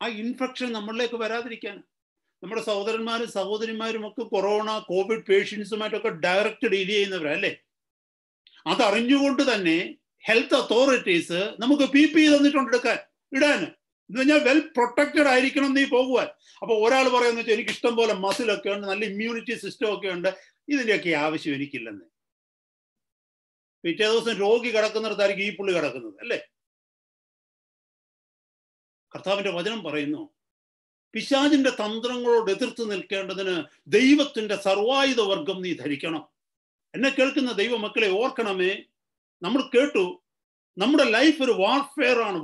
ആ ഇൻഫെക്ഷൻ നമ്മളിലേക്ക് വരാതിരിക്കാൻ. നമ്മുടെ സഹോദരന്മാരും സഹോദരിമാരും ഒക്കെ കൊറോണ, കോവിഡ് പേഷ്യൻസുമായിട്ടൊക്കെ ഡയറക്റ്റ് ഡീൽ ചെയ്യുന്നവരല്ലേ. അതറിഞ്ഞുകൊണ്ട് തന്നെ ഹെൽത്ത് അതോറിറ്റീസ് നമുക്ക് PP തന്നിട്ടുണ്ട് ഇടാൻ. എന്ന് പറഞ്ഞാൽ വെൽ പ്രൊട്ടക്റ്റഡ് ആയിരിക്കണം നീ പോകുവാൻ. അപ്പൊ ഒരാൾ പറയാന്ന് വെച്ചാൽ എനിക്ക് ഇഷ്ടം പോലെ മസിലൊക്കെ ഉണ്ട്, നല്ല ഇമ്മ്യൂണിറ്റി സിസ്റ്റം ഒക്കെ ഉണ്ട്, ഇതിന്റെയൊക്കെ ആവശ്യം എനിക്കില്ലെന്ന്. പിറ്റേ ദിവസം രോഗി കിടക്കുന്നിടത്തായിരിക്കും ഈ പുള്ളി കിടക്കുന്നത് അല്ലേ. കർത്താവിന്റെ വചനം പറയുന്നു, പിശാചിന്റെ തന്ത്രങ്ങളോട് എതിർത്ത് നിൽക്കേണ്ടതിന് ദൈവത്തിന്റെ സർവായുധ വർഗം നീ ധരിക്കണം. എന്നെ കേൾക്കുന്ന ദൈവമക്കളെ ഓർക്കണമേ, നമ്മൾ കേട്ടു, നമ്മുടെ ലൈഫ് ഒരു വാർഫെയർ ആണ്.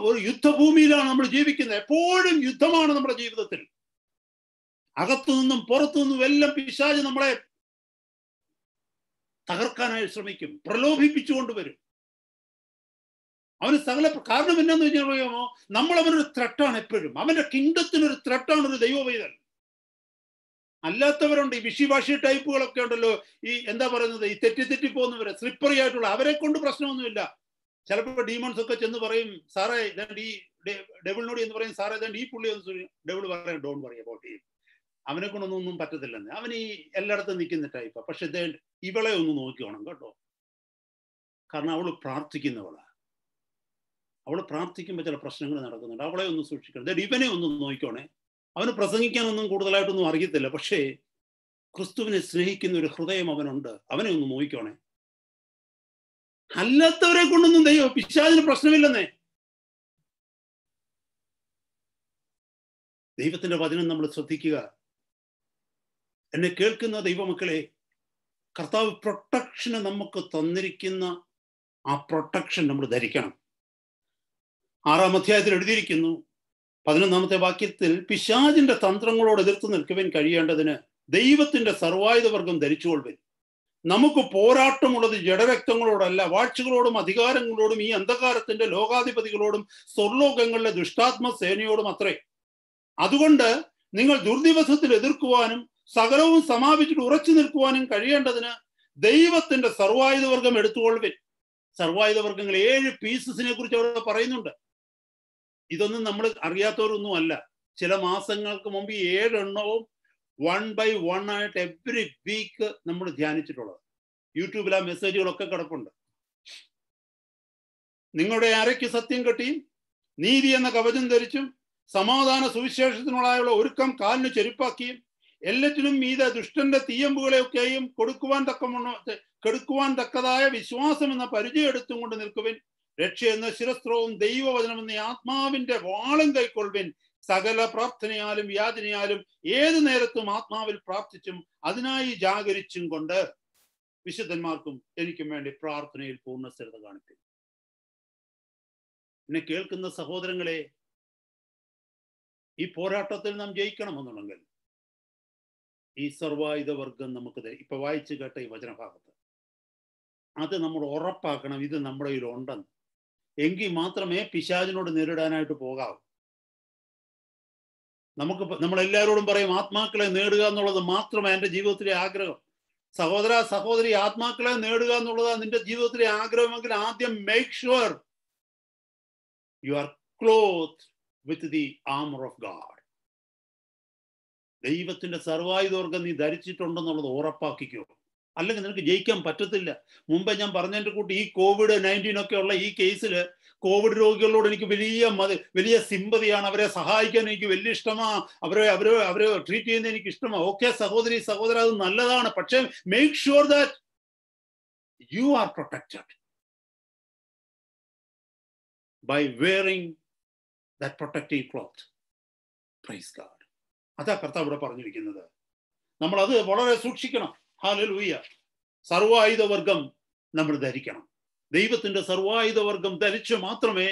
ഒരു യുദ്ധഭൂമിയിലാണ് നമ്മൾ ജീവിക്കുന്നത്. എപ്പോഴും യുദ്ധമാണ് നമ്മുടെ ജീവിതത്തിൽ. അകത്തു നിന്നും പുറത്തു നിന്നും എല്ലാം പിശാച് നമ്മളെ തകർക്കാനായി ശ്രമിക്കും, പ്രലോഭിപ്പിച്ചുകൊണ്ട് വരും. അവന് സകല കാരണം എന്നാന്ന് വെച്ചാൽ അറിയാമോ, നമ്മൾ അവനൊരു ത്രെട്ടാണ് എപ്പോഴും. അവന്റെ കിങ്ഡത്തിനൊരു ത്രെട്ടാണ് ഒരു ദൈവവൈതൽ. അല്ലാത്തവരുണ്ട്, ഈ വിഷിവാഷി ടൈപ്പുകളൊക്കെ ഉണ്ടല്ലോ, ഈ എന്താ പറയുന്നത്, ഈ തെറ്റി പോകുന്നവരെ, സ്ലിപ്പറി ആയിട്ടുള്ള, അവരെ കൊണ്ട് പ്രശ്നമൊന്നുമില്ല. ചിലപ്പോൾ ഡീമൺസ് ഒക്കെ ചെന്ന് പറയും, സാറേ ഇതാണ്ട് ഈ ഡെവിളിനോട് എന്ന് പറയും, സാറേ ഇതാണ്ട് ഈ പുള്ളി ഒന്ന്, ഡെവിൾ പറയാം ഡോൺ പറയാം പോട്ടി, അവനെ കൊണ്ടൊന്നും പറ്റത്തില്ലെന്ന്. അവൻ ഈ എല്ലായിടത്തും നിൽക്കുന്ന ടൈപ്പാ. പക്ഷെ ഇവളെ ഒന്ന് നോക്കിക്കോണം കേട്ടോ, കാരണം അവള് പ്രാർത്ഥിക്കുന്നവളാ. അവള് പ്രാർത്ഥിക്കുമ്പോൾ ചില പ്രശ്നങ്ങൾ നടക്കുന്നുണ്ട്, അവളെ ഒന്ന് സൂക്ഷിക്കണം. ഇവനെ ഒന്ന് നോക്കിക്കോണേ. അവന് പ്രസംഗിക്കാനൊന്നും കൂടുതലായിട്ടൊന്നും അറിയത്തില്ല, പക്ഷേ ക്രിസ്തുവിനെ സ്നേഹിക്കുന്ന ഒരു ഹൃദയം അവനുണ്ട്, അവനെ ഒന്ന് നോക്കിക്കോണേ. അല്ലാത്തവരെ കൊണ്ടൊന്നും പിശാചിന് പ്രശ്നമില്ലെന്നേ. ദൈവത്തിന്റെ വചനം നമ്മൾ ശ്രദ്ധിക്കുക. എന്നെ കേൾക്കുന്ന ദൈവമക്കളെ, കർത്താവ് പ്രൊട്ടക്ഷന് നമുക്ക് തന്നിരിക്കുന്ന ആ പ്രൊട്ടക്ഷൻ നമ്മൾ ധരിക്കണം. 6-ാം അധ്യായത്തിൽ എഴുതിയിരിക്കുന്നു 11-ാമത്തെ വാക്യത്തിൽ, പിശാചിന്റെ തന്ത്രങ്ങളോട് എതിർത്ത് നിൽക്കുവാൻ കഴിയേണ്ടതിന് ദൈവത്തിന്റെ സർവായുധ വർഗം ധരിച്ചുകൊള്ളുവിൻ. നമുക്ക് പോരാട്ടമുള്ളത് ജഡരക്തങ്ങളോടല്ല, വാഴ്ചകളോടും അധികാരങ്ങളോടും ഈ അന്ധകാരത്തിന്റെ ലോകാധിപതികളോടും സ്വർലോകങ്ങളിലെ ദുഷ്ടാത്മ സേനയോടും അത്രേ. അതുകൊണ്ട് നിങ്ങൾ ദുർദിവസത്തിൽ എതിർക്കുവാനും സകലവും സമാപിച്ചിട്ട് ഉറച്ചു നിൽക്കുവാനും കഴിയേണ്ടതിന് ദൈവത്തിന്റെ സർവായുധ വർഗം എടുത്തുകൊള്ളുവിൻ. സർവായുധ വർഗങ്ങൾ 7 പീസസിനെ കുറിച്ച് അവിടെ പറയുന്നുണ്ട്. ഇതൊന്നും നമ്മൾ അറിയാത്തവരൊന്നും അല്ല. ചില മാസങ്ങൾക്ക് മുമ്പ് 7 എണ്ണവും 1 by 1 ആയിട്ട് എവറി വീക്ക് നമ്മൾ ധ്യാനിച്ചിട്ടുള്ളത്. യൂട്യൂബിൽ ആ മെസ്സേജുകളൊക്കെ കിടപ്പുണ്ട്. നിങ്ങളുടെ അരയ്ക്ക് സത്യം കെട്ടിയും നീതി എന്ന കവചം ധരിച്ചും സമാധാന സുവിശേഷത്തിനുള്ളായുള്ള ഒരുക്കം കാലിന് ചെരുപ്പാക്കിയും എല്ലാറ്റിനും മീതെ ദുഷ്ടന്റെ തീയമ്പുകളെയൊക്കെയും കെടുക്കുവാൻ തക്കതായ വിശ്വാസം എന്ന പരിചയം എടുത്തും കൊണ്ട് നിൽക്കുവിൻ. രക്ഷ എന്ന ശിരസ്ത്രവും ദൈവവചനം എന്ന ആത്മാവിന്റെ വാളും കൈക്കൊള്ളുവിൻ. സകല പ്രാർത്ഥനയാലും യാചനയാലും ഏതു നേരത്തും ആത്മാവിൽ പ്രാർത്ഥിച്ചും അതിനായി ജാഗരിച്ചും കൊണ്ട് വിശുദ്ധന്മാർക്കും എനിക്കും വേണ്ടി പ്രാർത്ഥനയിൽ പൂർണ്ണ സ്ഥിരത കാണിക്കും. എന്നെ കേൾക്കുന്ന സഹോദരങ്ങളെ, ഈ പോരാട്ടത്തിൽ നാം ജയിക്കണമെന്നുണ്ടെങ്കിൽ ഈ സർവായുധ വർഗം നമുക്ക് ഇപ്പൊ വായിച്ചു കേട്ട ഈ വചനഭാഗത്ത് അത് നമ്മൾ ഉറപ്പാക്കണം, ഇത് നമ്മുടെ കയ്യിൽ ഉണ്ടെന്ന്. എങ്കിൽ മാത്രമേ പിശാചിനോട് നേരിടാനായിട്ട് പോകാവൂ. നമ്മളെല്ലാവരോടും പറയും ആത്മാക്കളെ നേടുക എന്നുള്ളത് മാത്രമേ എൻ്റെ ജീവിതത്തിലെ ആഗ്രഹം. സഹോദര സഹോദരി, ആത്മാക്കളെ നേടുക എന്നുള്ളതാണ് നിന്റെ ജീവിതത്തിലെ ആഗ്രഹമെങ്കിൽ ആദ്യം make sure you are clothed with the armor of God. ദൈവത്തിന്റെ സർവായുധവർഗം നീ ധരിച്ചിട്ടുണ്ടെന്നുള്ളത് ഉറപ്പാക്കിക്കോ, അല്ലെങ്കിൽ നിനക്ക് ജയിക്കാൻ പറ്റത്തില്ല. മുമ്പേ ഞാൻ പറഞ്ഞതിന്റെ കൂട്ടി ഈ COVID-19 ഒക്കെ ഉള്ള ഈ കേസിൽ കോവിഡ് രോഗികളോട് എനിക്ക് വലിയ സിമ്പതിയാണ്. അവരെ സഹായിക്കാൻ എനിക്ക് വലിയ ഇഷ്ടമാണ്. അവരെ ട്രീറ്റ് ചെയ്യുന്നത് എനിക്ക് ഇഷ്ടമാണ്. ഓക്കെ സഹോദരി സഹോദര, അത് നല്ലതാണ്. പക്ഷേ make sure that you are protected by wearing that protective cloth. Praise God. അതാ കർത്താവ് ഇവിടെ പറഞ്ഞിരിക്കുന്നത്. നമ്മൾ അത് വളരെ സൂക്ഷിക്കണം. ഹല്ലേലൂയ. സർവായുധവർഗം നമ്മൾ ധരിക്കണം. ദൈവത്തിന്റെ സർവായുധവർഗം ധരിച്ച് മാത്രമേ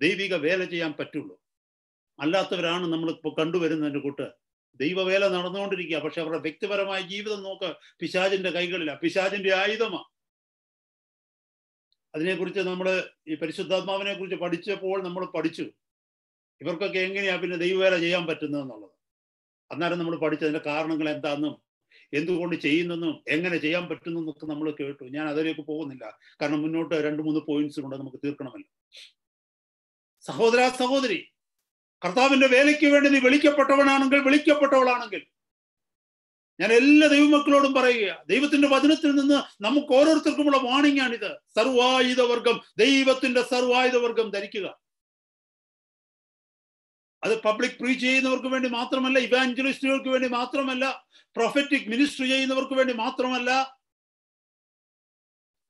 ദൈവിക വേല ചെയ്യാൻ പറ്റുള്ളൂ. അല്ലാത്തവരാണ് നമ്മളിപ്പോൾ കണ്ടുവരുന്നതിൻ്റെ കൂട്ട് ദൈവവേല നടന്നുകൊണ്ടിരിക്കുക. പക്ഷെ അവരുടെ വ്യക്തിപരമായ ജീവിതം നോക്ക്, പിശാചിന്റെ കൈകളിലാണ്, പിശാചിന്റെ ആയുധമാണ്. അതിനെക്കുറിച്ച് നമ്മൾ ഈ പരിശുദ്ധാത്മാവിനെ കുറിച്ച് പഠിച്ചപ്പോൾ നമ്മൾ പഠിച്ചു ഇവർക്കൊക്കെ എങ്ങനെയാ പിന്നെ ദൈവവേല ചെയ്യാൻ പറ്റുന്നതെന്നുള്ളത്. അന്നേരം നമ്മൾ പഠിച്ചതിന്റെ കാരണങ്ങൾ എന്താണെന്നും എന്തുകൊണ്ട് ചെയ്യുന്നെന്നും എങ്ങനെ ചെയ്യാൻ പറ്റുന്നതെന്നൊക്കെ നമ്മൾ കേട്ടു. ഞാൻ അതിലേക്ക് പോകുന്നില്ല, കാരണം മുന്നോട്ട് 2-3 പോയിന്റ്സ് കൊണ്ട് നമുക്ക് തീർക്കണമല്ലോ. സഹോദര സഹോദരി, കർത്താവിന്റെ വേലയ്ക്ക് വേണ്ടി നീ വിളിക്കപ്പെട്ടവളാണെങ്കിൽ ഞാൻ എല്ലാ ദൈവമക്കളോടും പറയുക, ദൈവത്തിന്റെ വചനത്തിൽ നിന്ന് നമുക്ക് ഓരോരുത്തർക്കുമുള്ള വാണിംഗ് ആണിത്. സർവായുധവർഗം, ദൈവത്തിന്റെ സർവായുധവർഗം ധരിക്കുക. അത് പബ്ലിക് പ്രീച്ച് ചെയ്യുന്നവർക്ക് വേണ്ടി മാത്രമല്ല, ഇവാഞ്ചലിസ്റ്റുകൾക്ക് വേണ്ടി മാത്രമല്ല, പ്രൊഫറ്റിക് മിനിസ്ട്രി ചെയ്യുന്നവർക്ക് വേണ്ടി മാത്രമല്ല.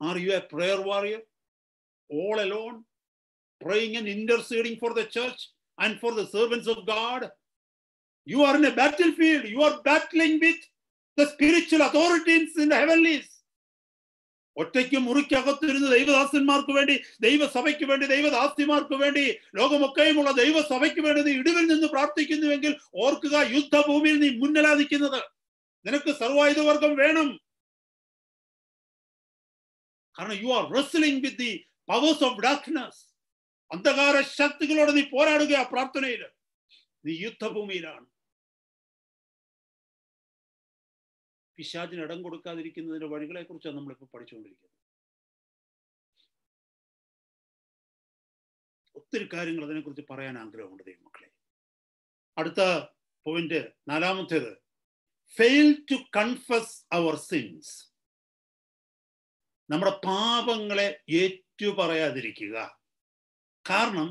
Are you a prayer warrior, all alone, praying and interceding for the church and for the servants of God? You are in a battlefield. You are battling with the spiritual authorities in the heavenlies. ഒറ്റയ്ക്ക് മുറിക്കകത്തിരുന്ന് ദൈവദാസന്മാർക്ക് വേണ്ടി, ദൈവസഭയ്ക്ക് വേണ്ടി, ദൈവദാസിമാർക്ക് വേണ്ടി, ലോകമൊക്കെയുമുള്ള ദൈവസഭയ്ക്ക് വേണ്ടി നീ ഇടിവിൽ നിന്ന് പ്രാർത്ഥിക്കുന്നുവെങ്കിൽ ഓർക്കുക, യുദ്ധഭൂമിയിൽ നീ മുന്നിലാ നിൽക്കുന്നത്. നിനക്ക് സർവായുധവർഗം വേണം. കാരണം you are wrestling with the powers of darkness. അന്ധകാര ശക്തികളോട് നീ പോരാടുക. പ്രാർത്ഥനയിൽ നീ യുദ്ധഭൂമിയിലാണ്. പിശാചിന് ഇടം കൊടുക്കാതിരിക്കുന്നതിന്റെ വഴികളെ കുറിച്ചാണ് നമ്മളിപ്പോൾ പഠിച്ചുകൊണ്ടിരിക്കുന്നത്. ഒത്തിരി കാര്യങ്ങൾ അതിനെക്കുറിച്ച് പറയാൻ ആഗ്രഹമുണ്ട് ദൈവമക്കളെ. അടുത്ത പോയിന്റ് 4-ാമത്തേത്, fail to confess our sins. നമ്മുടെ പാപങ്ങളെ ഏറ്റുപറയാതിരിക്കുക. കാരണം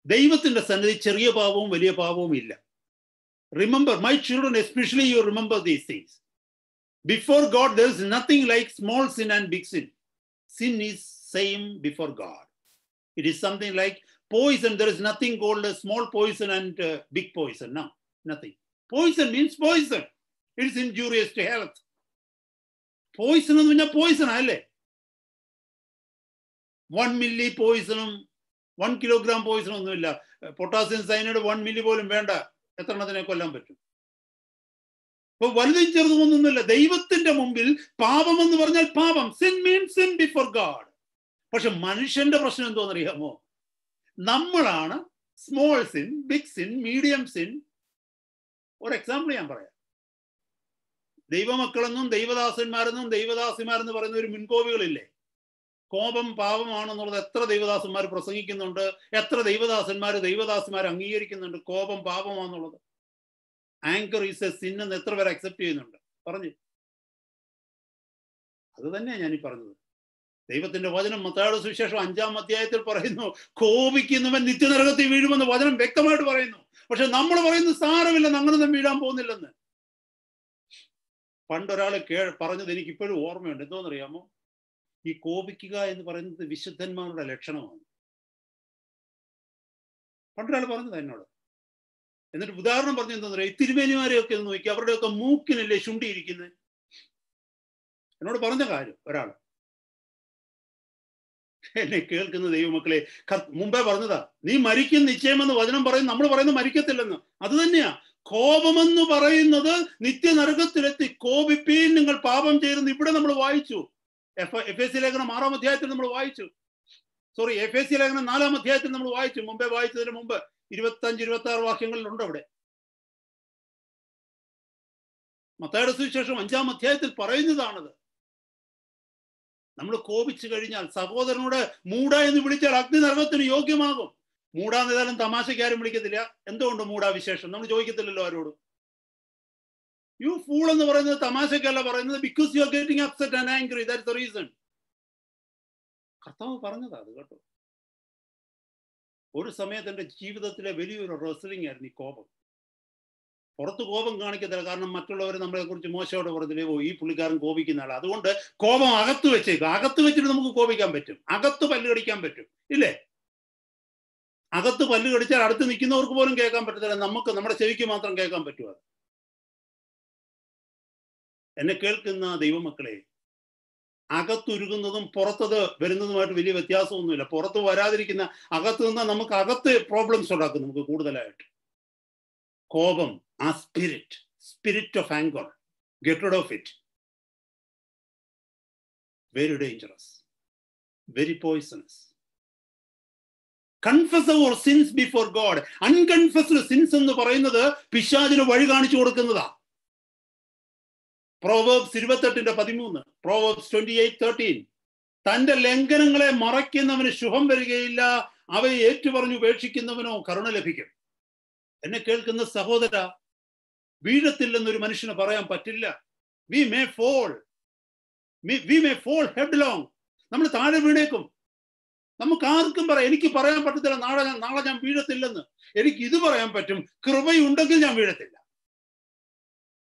ദൈവത്തിന്റെ സന്നിധി ചെറിയ പാപവും വലിയ പാപവും ഇല്ല. Remember, my children, especially you remember these things. Before God, there is nothing like small sin and big sin. Sin is same before God. It is something like poison. There is nothing called a small poison and big poison. No, nothing. Poison means poison. It is injurious to health. Poison എന്ന് പറഞ്ഞാൽ poison അല്ലേ? 1 milli poisonum 1 kilogram poison ഒന്നുമില്ല. Potassium cyanide 1 milli പോലും വേണ്ട. എത്ര എണ്ണത്തിനെ കൊല്ലാൻ പറ്റും? അപ്പൊ വലുതും ചെറുതുമൊന്നുമില്ല. ദൈവത്തിന്റെ മുമ്പിൽ പാപം എന്ന് പറഞ്ഞാൽ പാപം. Sin means sin before God. പക്ഷെ മനുഷ്യന്റെ പ്രശ്നം എന്തോന്നറിയാമോ? നമ്മളാണ് small sin, big sin, medium sin. ഒരു എക്സാമ്പിൾ ഞാൻ പറയാം. ദൈവമക്കളെന്നും ദൈവദാസന്മാരെന്നും ദൈവദാസിമാരെന്ന് പറയുന്ന ഒരു മുൻകോപികളില്ലേ? കോപം പാപമാണെന്നുള്ളത് എത്ര ദൈവദാസന്മാർ പ്രസംഗിക്കുന്നുണ്ട്, എത്ര ദൈവദാസിമാർ അംഗീകരിക്കുന്നുണ്ട് കോപം പാപമാണെന്നുള്ളത്. ആങ്കർ ഈസ് എ സിൻ എന്ന് എത്ര പേര് അക്സെപ്റ്റ് ചെയ്യുന്നുണ്ട്? പറഞ്ഞു. അത് തന്നെയാണ് ഞാനീ പറഞ്ഞത്. ദൈവത്തിന്റെ വചനം മത്തായിയുടെ സുവിശേഷം 5-ാം അധ്യായത്തിൽ പറയുന്നു, കോപിക്കുന്നവൻ നിത്യനരകത്തിൽ വീഴുമെന്ന് വചനം വ്യക്തമായിട്ട് പറയുന്നു. പക്ഷെ നമ്മൾ പറയുന്നത് സാരമില്ല, അങ്ങനൊന്നും വീഴാൻ പോകുന്നില്ലെന്ന്. പണ്ടൊരാൾ പറഞ്ഞത് എനിക്ക് ഇപ്പോഴും ഓർമ്മയുണ്ട്. എന്തോന്നറിയാമോ? ഈ കോപിക്കുക എന്ന് പറയുന്നത് വിശുദ്ധന്മാരുടെ ലക്ഷണമാണ്. പണ്ടൊരാൾ പറഞ്ഞത് എന്നോട്. എന്നിട്ട് ഉദാഹരണം പറഞ്ഞു എന്താ പറയുക, ഈ തിരുമേനിമാരെയൊക്കെ ഒന്ന് നോക്കി, അവരുടെയൊക്കെ മൂക്കിനല്ലേ ശുണ്ടിയിരിക്കുന്നത്. എന്നോട് പറഞ്ഞ കാര്യം ഒരാൾ. എന്നെ കേൾക്കുന്ന ദൈവമക്കളെ, മുമ്പേ പറഞ്ഞതാ, നീ മരിക്കും നിശ്ചയമെന്ന് വചനം പറയും. നമ്മൾ പറയുന്നത് മരിക്കത്തില്ലെന്ന്. അത് തന്നെയാ കോപമെന്ന് പറയുന്നത്. നിത്യനരകത്തിലെത്തി കോപിപ്പീൻ നിങ്ങൾ പാപം ചെയ്തെന്ന് ഇവിടെ നമ്മൾ വായിച്ചു. എഫേസ്യ ലേഖനം 6-ാം അധ്യായത്തിൽ നമ്മൾ വായിച്ചു. എഫേസ്യ ലേഖനം 4-ാം അധ്യായത്തിൽ നമ്മൾ വായിച്ചു. മുമ്പേ വായിച്ചതിന് മുമ്പ് 25-26 വാക്യങ്ങളിലുണ്ട് അവിടെ. മത്തായിയുടെ സുവിശേഷം 5-ാം അധ്യായത്തിൽ പറയുന്നതാണത്. നമ്മൾ കോപിച്ചു കഴിഞ്ഞാൽ, സഹോദരനോട് മൂട എന്ന് വിളിച്ചാൽ അഗ്നി നരകത്തിന് യോഗ്യമാകും. മൂടാന്നേതായാലും തമാശയ്ക്ക് ആരും വിളിക്കത്തില്ല. എന്തുകൊണ്ട് മൂടാ വിശേഷം നമ്മൾ ചോദിക്കത്തില്ലല്ലോ ആരോടും. യു ഫൂൾ എന്ന് പറയുന്നത് തമാശക്കല്ല പറയുന്നത്. Because you are getting upset and angry, that's the reason. കർത്താവ് പറഞ്ഞതാ അത് കേട്ടോ. ഒരു സമയത്ത് എൻ്റെ ജീവിതത്തിലെ വലിയൊരു റെസ്ലിംഗ് ആയിരുന്നു ഈ കോപം. പുറത്ത് കോപം കാണിക്കത്തില്ല, കാരണം മറ്റുള്ളവർ നമ്മളെ കുറിച്ച് മോശമായിട്ട് പറഞ്ഞില്ലേ, ഓ ഈ പുള്ളിക്കാരൻ കോപിക്കുന്ന ആളാണ്. അതുകൊണ്ട് കോപം അകത്ത് വെച്ചേക്കും. അകത്ത് വെച്ചിട്ട് നമുക്ക് കോപിക്കാൻ പറ്റും, അകത്ത് പല്ല് കടിക്കാൻ പറ്റും, ഇല്ലേ? അകത്ത് പല്ല് കടിച്ചാൽ അടുത്ത് നിൽക്കുന്നവർക്ക് പോലും കേൾക്കാൻ പറ്റത്തില്ല, നമുക്ക് നമ്മുടെ ചെവിക്ക് മാത്രം കേൾക്കാൻ പറ്റും. എന്നെ കേൾക്കുന്ന ദൈവമക്കളെ, അകത്തുരുകുന്നതും പുറത്തത് വരുന്നതുമായിട്ട് വലിയ വ്യത്യാസമൊന്നുമില്ല. പുറത്ത് വരാതിരിക്കുന്ന അകത്ത് നിന്നാൽ നമുക്ക് അകത്ത് പ്രോബ്ലംസ് ഉണ്ടാക്കും നമുക്ക് കൂടുതലായിട്ട്. കോപം, ആ spirit of anger, get rid of it. Very dangerous, very poisonous. Confess our sins before God. Unconfessed sins എന്ന് പറയുന്നത് പിശാചിന് വഴി കാണിച്ചു കൊടുക്കുന്നതാ. Proverbs 28:13, proverbs 28:13. തന്റെ ലംഘനങ്ങളെ മറയ്ക്കുന്നവന് ശുഭം വരികയില്ല, അവയെ ഏറ്റുപറഞ്ഞു ഉപേക്ഷിക്കുന്നവനോ കരുണ ലഭിക്കും. എന്നെ കേൾക്കുന്ന സഹോദര, വീഴത്തില്ലെന്നൊരു മനുഷ്യന് പറയാൻ പറ്റില്ല. We may fall headlong. നമ്മൾ താഴെ വീണേക്കും. നമുക്ക് ആർക്കും പറയാം, എനിക്ക് പറയാൻ പറ്റത്തില്ല നാളെ ഞാൻ വീഴത്തില്ലെന്ന്. എനിക്ക് ഇത് പറയാൻ പറ്റും, കൃപയുണ്ടെങ്കിൽ ഞാൻ വീഴത്തില്ല,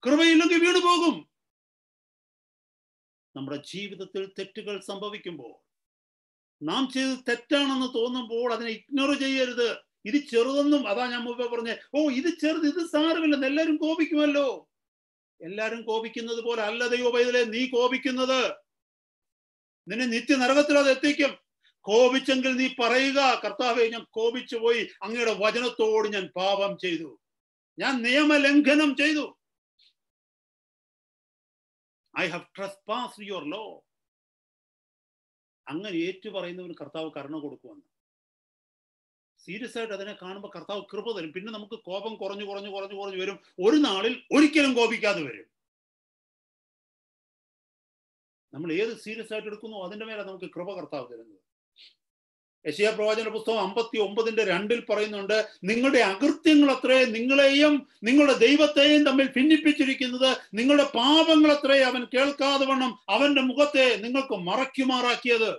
കൃപയില്ലെങ്കിൽ വീണു പോകും. നമ്മുടെ ജീവിതത്തിൽ തെറ്റുകൾ സംഭവിക്കുമ്പോൾ, നാം ചെയ്ത് തെറ്റാണെന്ന് തോന്നുമ്പോൾ അതിനെ ഇഗ്നോർ ചെയ്യരുത്. ഇത് ചെറുതൊന്നും, അതാ ഞാൻ മുമ്പേ പറഞ്ഞേ, ഓ ഇത് ചെറുത്, ഇത് സാരമില്ലെന്ന്. എല്ലാവരും കോപിക്കുമല്ലോ. എല്ലാവരും കോപിക്കുന്നത് പോലെ അല്ല ദൈവപൈതലേ നീ കോപിക്കുന്നത്. നിന്നെ നിത്യ നരകത്തിൽ അത് എത്തിക്കും. കോപിച്ചെങ്കിൽ നീ പറയുക, കർത്താവേ ഞാൻ കോപിച്ചു പോയി, അങ്ങയുടെ വചനത്തോട് ഞാൻ പാപം ചെയ്തു, ഞാൻ നിയമലംഘനം ചെയ്തു. I have trespassed your law. അങ്ങനെ ഏറ്റു പറയുന്നവന് കർത്താവ് കരുണ കൊടുക്കുമെന്ന്. സീരിയസ് ആയിട്ട് അതിനെ കാണുമ്പോൾ കർത്താവ് കൃപ തരും. പിന്നെ നമുക്ക് കോപം കുറഞ്ഞു വരും. ഒരു നാളിൽ ഒരിക്കലും കോപിക്കാതെ വരും. നമ്മൾ ഏത് സീരിയസ് ആയിട്ട് എടുക്കുന്നു അതിന്റെ മേലെ നമുക്ക് കൃപ കർത്താവ് തരുന്നത്. യെശയ്യാ പ്രവാചകന്റെ പുസ്തകം 59:2 പറയുന്നുണ്ട്, നിങ്ങളുടെ അകൃത്യങ്ങൾ അത്രേ നിങ്ങളെയും നിങ്ങളുടെ ദൈവത്തെയും തമ്മിൽ ഭിന്നിപ്പിച്ചിരിക്കുന്നത്, നിങ്ങളുടെ പാപങ്ങൾ അത്രേ അവൻ കേൾക്കാതെ വണ്ണം അവന്റെ മുഖത്തെ നിങ്ങൾക്ക് മറയ്ക്കുമാറാക്കിയത്.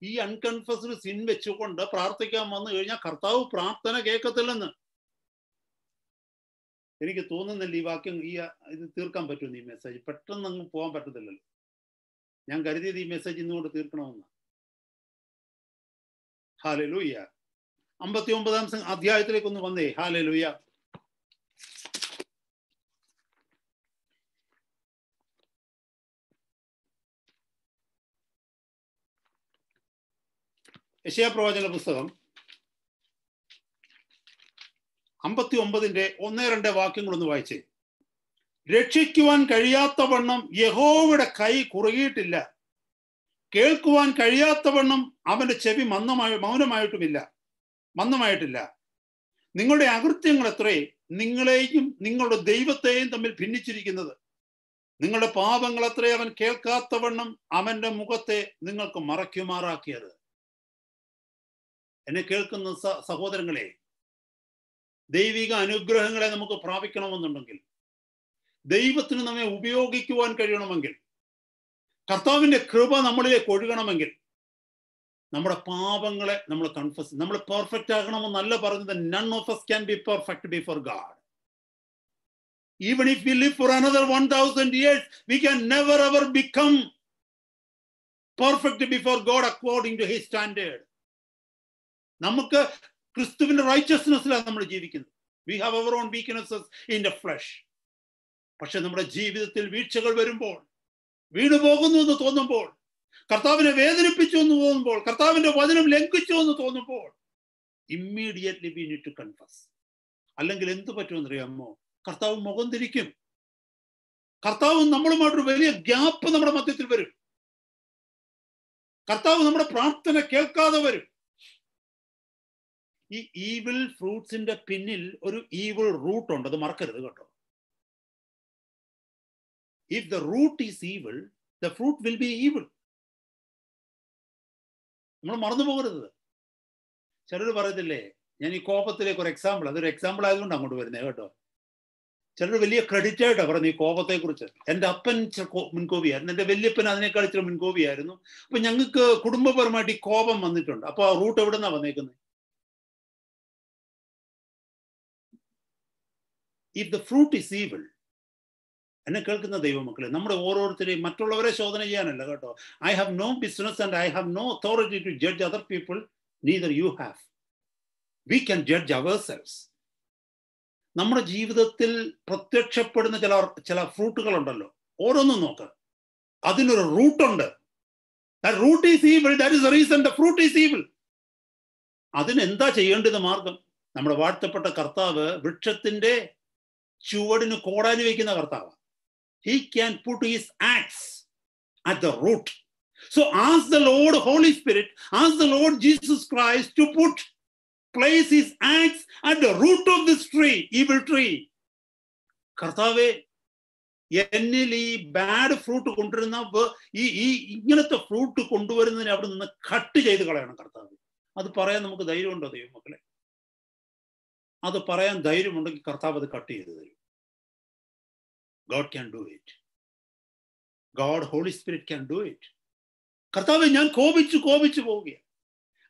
ഈ അൺകൺഫസ്ഡ് സിൻ വെച്ചുകൊണ്ട് പ്രാർത്ഥിക്കാൻ വന്നു കഴിഞ്ഞാൽ കർത്താവ് പ്രാർത്ഥന കേൾക്കത്തില്ലെന്ന് എനിക്ക് തോന്നുന്നില്ല. ഈ വാക്യം ഇത് തീർക്കാൻ പറ്റുമെന്ന്, ഈ മെസ്സേജ് പെട്ടെന്ന് അങ്ങ് പോകാൻ പറ്റത്തില്ലല്ലോ. ഞാൻ കരുതിയത് ഈ മെസ്സേജ് ഇന്നുകൊണ്ട് തീർക്കണമെന്ന്. ഹല്ലേലൂയ. 59-ാം അധ്യായത്തിലേക്ക് ഒന്ന് വന്നേ. ഹല്ലേലൂയ. യെശയ്യാ പ്രവാചകന്റെ പുസ്തകം 59:1-2 വാക്യങ്ങളൊന്ന് വായിച്ചേ. രക്ഷിക്കുവാൻ കഴിയാത്തവണ്ണം യഹോവയുടെ കൈ കുറുകിയിട്ടില്ല, കേൾക്കുവാൻ കഴിയാത്തവണ്ണം അവന്റെ ചെവി മന്ദമായിട്ടില്ല. നിങ്ങളുടെ അകൃത്യങ്ങൾ എത്രേ നിങ്ങളെയും നിങ്ങളുടെ ദൈവത്തെയും തമ്മിൽ ഭിന്നിച്ചിരിക്കുന്നത്, നിങ്ങളുടെ പാപങ്ങൾ എത്രേ അവൻ കേൾക്കാത്തവണ്ണം അവന്റെ മുഖത്തെ നിങ്ങൾക്ക് മറയ്ക്കുമാറാക്കിയത്. എന്നെ കേൾക്കുന്ന സഹോദരങ്ങളെ, ദൈവിക അനുഗ്രഹങ്ങളെ നമുക്ക് പ്രാപിക്കണമെന്നുണ്ടെങ്കിൽ, ദൈവത്തിന് നമ്മെ ഉപയോഗിക്കുവാൻ കഴിയണമെങ്കിൽ, കർത്താവിന്റെ കൃപ നമ്മളിലേക്ക് ഒഴുകണമെങ്കിൽ, നമ്മുടെ പാപങ്ങളെ നമ്മൾ കൺഫസ്, നമ്മൾ പെർഫെക്റ്റ് ആകണമെന്നല്ല പറഞ്ഞത്. None of us can be perfect before God. Even if we live for another 1000 years, we can never ever become perfect before God according to his standard. നമുക്ക് ക്രിസ്തുവിന്റെ റൈച്ചസ്നെസ്സിലാണ് നമ്മൾ ജീവിക്കുന്നത്. We have our own weaknesses in the flesh. പക്ഷെ നമ്മുടെ ജീവിതത്തിൽ വീഴ്ചകൾ വരുമ്പോൾ, വീണു പോകുന്നു എന്ന് തോന്നുമ്പോൾ, കർത്താവിനെ വേദനിപ്പിച്ചു എന്ന് തോന്നുമ്പോൾ, കർത്താവിന്റെ വചനം ലംഘിച്ചു എന്ന് തോന്നുമ്പോൾ, immediately we need to confess. അല്ലെങ്കിൽ എന്ത് പറ്റുമെന്നറിയാമോ? കർത്താവ് മുഖം തിരിക്കും. കർത്താവ് നമ്മളുമായിട്ടൊരു വലിയ ഗ്യാപ്പ് നമ്മുടെ മധ്യത്തിൽ വരും. കർത്താവ് നമ്മുടെ പ്രാർത്ഥന കേൾക്കാതെ വരും. ഈ ഈവിൾ ഫ്രൂട്ട്സിന്റെ പിന്നിൽ ഒരു ഈവിൾ റൂട്ട് ഉണ്ട്, അത് മറക്കരുത് കേട്ടോ. If the root is evil, the fruit will be evil. നമ്മൾ മറന്നു പോകരുത്. ചിലർ പറയത്തില്ലേ, ഞാൻ ഈ കോപത്തിലേക്ക് ഒരു എക്സാമ്പിൾ, അതൊരു എക്സാമ്പിൾ ആയതുകൊണ്ട് അങ്ങോട്ട് വരുന്നത് കേട്ടോ. ചിലർ വലിയ ക്രെഡിറ്റ് ആയിട്ടാണ് പറയുന്നത് ഈ കോപത്തെ കുറിച്ച്. എൻ്റെ അപ്പൻ മുൻകോപിയായിരുന്നു, എൻ്റെ വല്യപ്പൻ അതിനേക്കാൾ ഇച്ചിരി മുൻകോപിയായിരുന്നു. അപ്പൊ ഞങ്ങൾക്ക് കുടുംബപരമായിട്ട് ഈ കോപം വന്നിട്ടുണ്ട്. അപ്പൊ ആ റൂട്ട് എവിടെ നിന്നാ വന്നേക്കുന്നത്? If the fruit is evil, എന്നെ കേൾക്കുന്ന ദൈവമക്കളെ, നമ്മുടെ ഓരോരുത്തരെയും മറ്റുള്ളവരെ ശോധന ചെയ്യാനല്ല കേട്ടോ. I have no business and I have no authority to judge other people, neither you have. We can judge ourselves. നമ്മുടെ ജീവിതത്തിൽ പ്രത്യക്ഷപ്പെടുന്ന ചില ഫ്രൂട്ടുകൾ ഉണ്ടല്ലോ, ഓരോന്നും നോക്ക്, അതിനൊരു റൂട്ടുണ്ട്. That root is evil, that is the reason the fruit is evil. അതിനെന്താ ചെയ്യേണ്ടത് മാർഗം? നമ്മുടെ വാഴ്ത്തപ്പെട്ട കർത്താവ് വൃക്ഷത്തിന്റെ ചുവടിന് കോടാലി വയ്ക്കുന്ന കർത്താവ്. He can put his axe at the root. So ask the Lord Holy Spirit, ask the Lord Jesus Christ to place his axe at the root of this tree, evil tree. കർത്താവേ, എന്നിൽ ഈ bad fruit കൊണ്ടുവരുന്ന ഈ ഇങ്ങനത്തെ fruit കൊണ്ടുവരുന്നതിനെ അവിടെ നിന്ന് cut ചെയ്ത് കളയണം കർത്താവ്. അത് പറയാൻ നമുക്ക് ധൈര്യമുണ്ടോ ദൈവമക്കളെ? അത് പറയാൻ ധൈര്യമുണ്ടെങ്കിൽ കർത്താവ് അത് കട്ട് ചെയ്ത് തരും. God can do it. God, Holy Spirit can do it. കർത്താവേ, ഞാൻ കോപിച്ചു പോവുകയാണ്.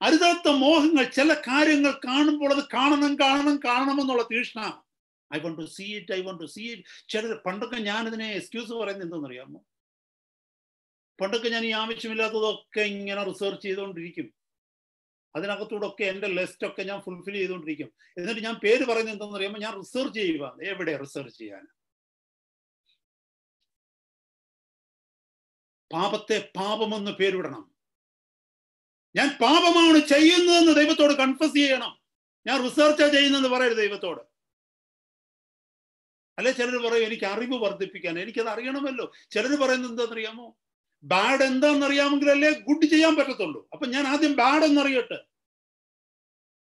അരുതാത്ത മോഹങ്ങൾ, ചില കാര്യങ്ങൾ കാണുമ്പോൾ അത് കാണണമെന്നുള്ള തീഷ്ണ. I want to see it, I want to see it. പണ്ടൊക്കെ ഞാൻ ഇതിനെ എക്സ്ക്യൂസ് പറയുന്നത് എന്തെന്നറിയാമോ? പണ്ടൊക്കെ ഞാൻ ഈ ആവശ്യമില്ലാത്തതൊക്കെ ഇങ്ങനെ റിസർച്ച് ചെയ്തുകൊണ്ടിരിക്കും. അതിനകത്തൂടെ ഒക്കെ എൻ്റെ ലിസ്റ്റ് ഒക്കെ ഞാൻ ഫുൾഫിൽ ചെയ്തുകൊണ്ടിരിക്കും. എന്നിട്ട് ഞാൻ പേര് പറയുന്നത് എന്തെന്നറിയാമോ? ഞാൻ റിസർച്ച് ചെയ്യുക. എവിടെ റിസർച്ച് ചെയ്യാൻ? പാപത്തെ പാപമെന്ന് പേരിടണം. ഞാൻ പാപമാണ് ചെയ്യുന്നതെന്ന് ദൈവത്തോട് കൺഫസ് ചെയ്യണം. ഞാൻ റിസർച്ചാ ചെയ്യുന്നതെന്ന് പറയരുത് ദൈവത്തോട്. അല്ലെ ചിലർ പറയും എനിക്ക് അറിവ് വർദ്ധിപ്പിക്കാൻ. എനിക്കത് അറിയണമല്ലോ. ചിലർ പറയുന്നത് എന്താണെന്നറിയാമോ? ബാഡ് എന്താണെന്നറിയാമെങ്കിലല്ലേ ഗുഡ് ചെയ്യാൻ പറ്റത്തുള്ളൂ. അപ്പൊ ഞാൻ ആദ്യം bad എന്നറിയട്ടെ.